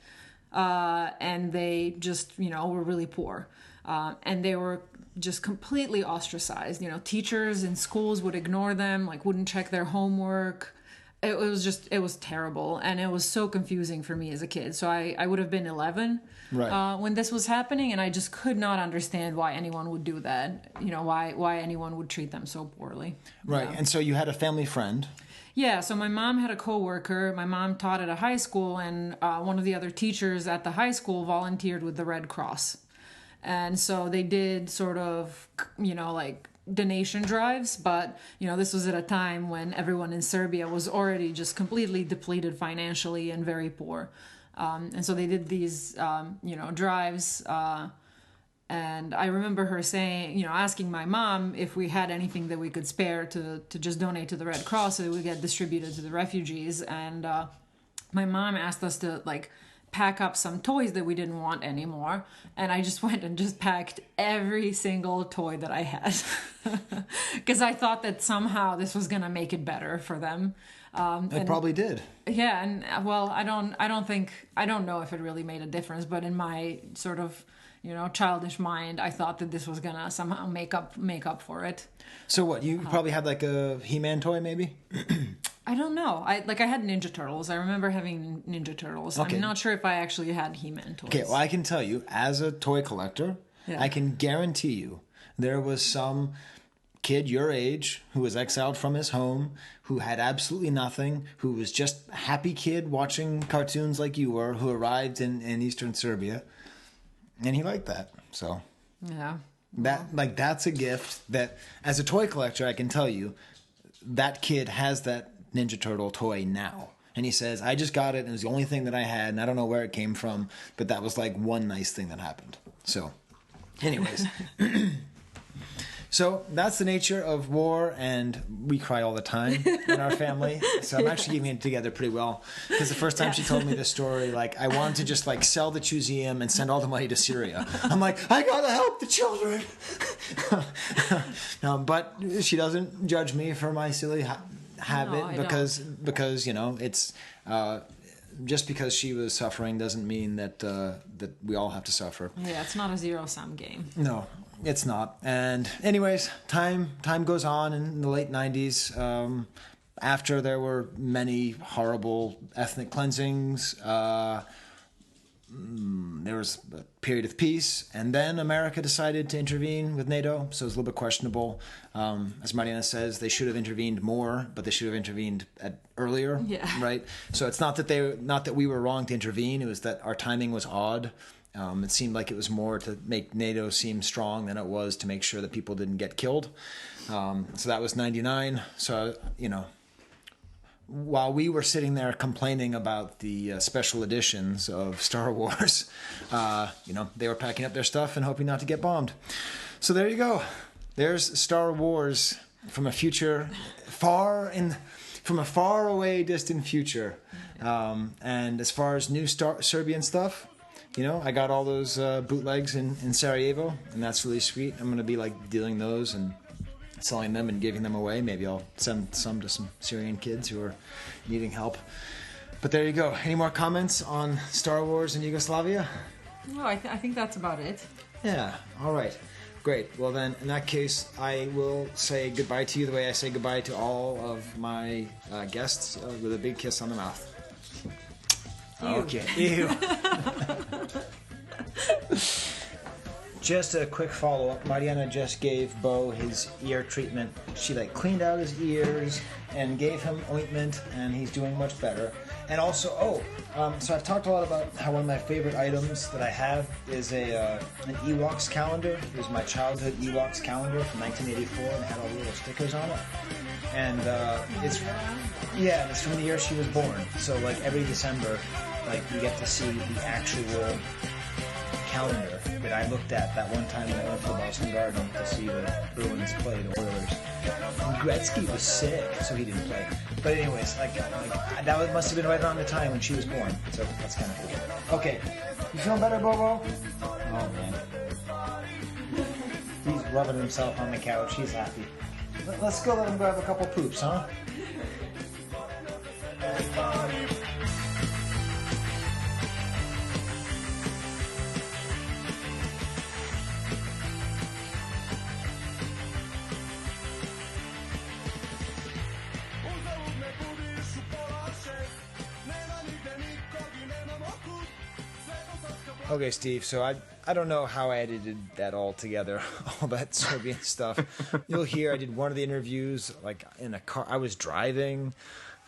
And they just, were really poor. And they were just completely ostracized. Teachers in schools would ignore them, like wouldn't check their homework. It was terrible. And it was so confusing for me as a kid. So I would have been 11 when this was happening. And I just could not understand why anyone would do that. Why anyone would treat them so poorly. Right. And so you had a family friend. Yeah, so my mom had a coworker. My mom taught at a high school, and one of the other teachers at the high school volunteered with the Red Cross. And so they did sort of, like donation drives, but, this was at a time when everyone in Serbia was already just completely depleted financially and very poor. And so they did these, drives. And I remember her saying, asking my mom if we had anything that we could spare to just donate to the Red Cross so that it would get distributed to the refugees. And my mom asked us to, pack up some toys that we didn't want anymore. And I just went and just packed every single toy that I had. Because I thought that somehow this was going to make it better for them. It probably did. Yeah, and, I don't know if it really made a difference, but in my sort of childish mind, I thought that this was gonna somehow make up for it. So what? You probably had like a He-Man toy, maybe? I don't know. I had Ninja Turtles. I remember having Ninja Turtles. Okay. I'm not sure if I actually had He-Man toys. Okay, well, I can tell you, as a toy collector, I can guarantee you there was some kid your age who was exiled from his home, who had absolutely nothing, who was just a happy kid watching cartoons like you were, who arrived in Eastern Serbia. And he liked that. So yeah, that's a gift that, as a toy collector, I can tell you that kid has that Ninja Turtle toy now. And he says, I just got it, and it was the only thing that I had, and I don't know where it came from, but that was like one nice thing that happened. So, anyways. So that's the nature of war, and we cry all the time in our family. So I'm actually keeping it together pretty well. Because the first time she told me this story, I wanted to just sell the museum and send all the money to Syria. I'm like, I gotta help the children. But she doesn't judge me for my silly habit because it's just because she was suffering doesn't mean that we all have to suffer. Yeah, it's not a zero-sum game. No. It's not. And anyways, time goes on in the late 90s. After there were many horrible ethnic cleansings, there was a period of peace, and then America decided to intervene with NATO, so it was a little bit questionable. As Marjena says, they should have intervened more, but they should have intervened earlier, right? So it's not that we were wrong to intervene, it was that our timing was odd. It seemed like it was more to make NATO seem strong than it was to make sure that people didn't get killed. So that was 99. So, while we were sitting there complaining about the special editions of Star Wars, they were packing up their stuff and hoping not to get bombed. So there you go. There's Star Wars from a future from a far away, distant future. And as far as new Serbian stuff, I got all those bootlegs in Sarajevo, and that's really sweet. I'm going to be dealing those and selling them and giving them away. Maybe I'll send some to some Syrian kids who are needing help. But there you go. Any more comments on Star Wars and Yugoslavia? No, I think that's about it. Yeah, all right. Great. Well then, in that case, I will say goodbye to you the way I say goodbye to all of my guests with a big kiss on the mouth. Ew. Okay. Ew. Just a quick follow-up. Marjena just gave Bo his ear treatment. She cleaned out his ears and gave him ointment, and he's doing much better. And also, so I've talked a lot about how one of my favorite items that I have is an Ewoks calendar. It was my childhood Ewoks calendar from 1984, and it had all the little stickers on it. And it's from the year she was born. So every December, you get to see the actual calendar that I looked at that one time when I went to the Boston Garden to see the Bruins play the Oilers. And Gretzky was sick, so he didn't play. But anyways, like that must have been right around the time when she was born. So that's kind of cool. Okay, you feeling better, Bobo? Oh man, he's rubbing himself on the couch. He's happy. Let's go let him grab a couple poops, huh? Okay, Steve, so I don't know how I edited that all together, all that Serbian stuff. You'll hear I did one of the interviews, like, in a car. I was driving.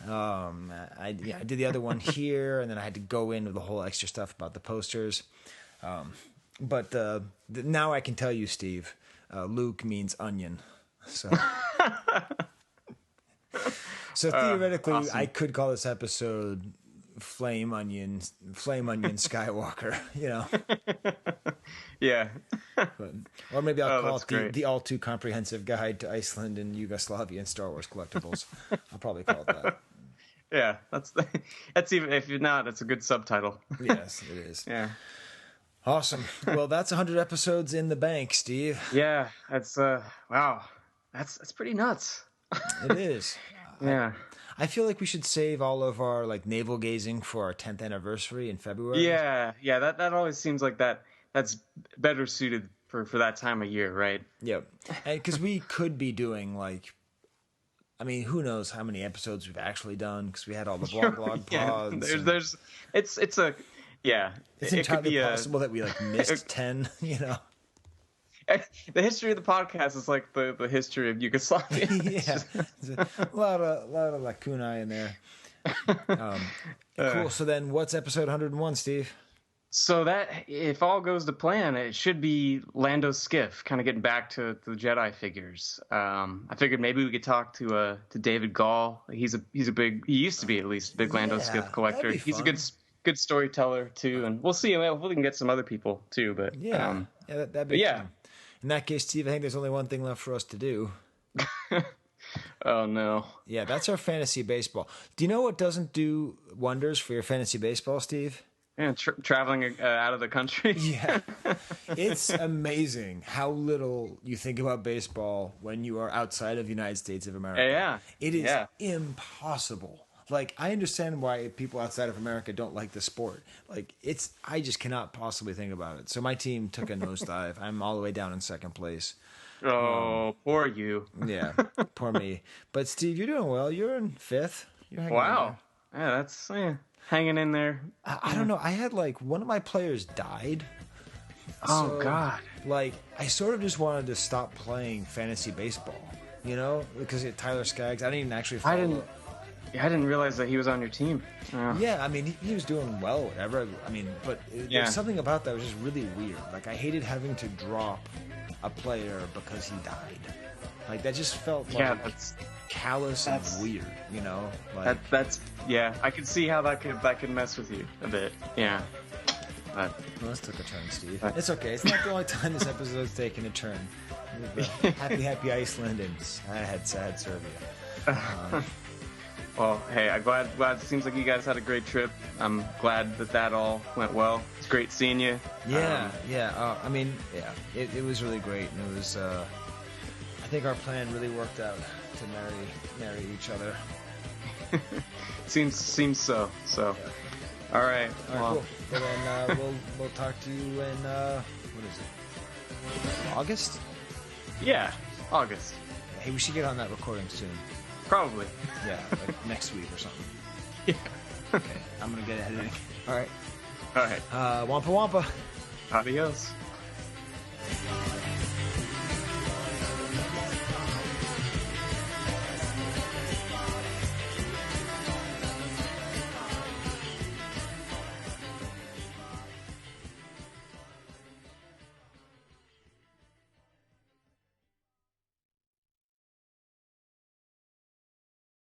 I did the other one here, and then I had to go into the whole extra stuff about the posters. But now I can tell you, Steve, Luke means onion. So theoretically, awesome. I could call this episode Flame Onion Skywalker, you know. Yeah. Or maybe I'll call it the all too comprehensive guide to Iceland and Yugoslavia and Star Wars collectibles. I'll probably call it that. Yeah, that's even if you're not, that's a good subtitle. Yes, it is. Yeah. Awesome. Well, that's 100 episodes in the bank, Steve. Yeah, that's wow. That's pretty nuts. It is. Yeah. I feel like we should save all of our like navel gazing for our 10th anniversary in February. Yeah, that always seems like that's better suited for that time of year, right? Yep. And because we could be doing like, I mean, who knows how many episodes we've actually done because we had all the blog pods. It's entirely possible that we like missed 10, you know. The history of the podcast is like the history of Yugoslavia. Yeah, a lot of lacunae in there. Cool. So then, what's episode 101, Steve? So that, if all goes to plan, it should be Lando's skiff, kind of getting back to the Jedi figures. I figured maybe we could talk to David Gall. He used to be at least a big Lando skiff collector. He's a good storyteller too, and we'll see. Hopefully we can get some other people too. But that'd be fun. In that case, Steve, I think there's only one thing left for us to do. Oh, no. Yeah, that's our fantasy baseball. Do you know what doesn't do wonders for your fantasy baseball, Steve? Yeah, traveling out of the country. Yeah. It's amazing how little you think about baseball when you are outside of the United States of America. Yeah. It is impossible. Like, I understand why people outside of America don't like the sport. Like, I just cannot possibly think about it. So my team took a nosedive. I'm all the way down in second place. Oh, poor you. Yeah, poor me. But Steve, you're doing well. You're in fifth. You're hanging in there. Yeah, that's hanging in there. I don't know. I had like one of my players died. Oh, God. Like, I sort of just wanted to stop playing fantasy baseball, you know, because Tyler Skaggs, I didn't even actually follow. I didn't realize that he was on your team. Yeah, I mean, he was doing well, whatever. I mean, but there's something about that was just really weird. Like, I hated having to drop a player because he died. Like, that just felt like callous and weird, you know? Like, I could see how that could mess with you a bit. Yeah. Well, this took a turn, Steve. It's okay. It's not the only time this episode's taken a turn. Happy Iceland and sad Serbia. Well, hey, I'm glad. It seems like you guys had a great trip. I'm glad that all went well. It's great seeing you. Yeah. I mean, it was really great, and it was. I think our plan really worked out to marry each other. seems so. So, all right. Cool. Well, then we'll talk to you in what is it? August? Yeah, August. Hey, we should get on that recording soon. Probably. Yeah, like next week or something. Yeah. Okay, I'm gonna get editing. All right. Wampa wampa. Adios.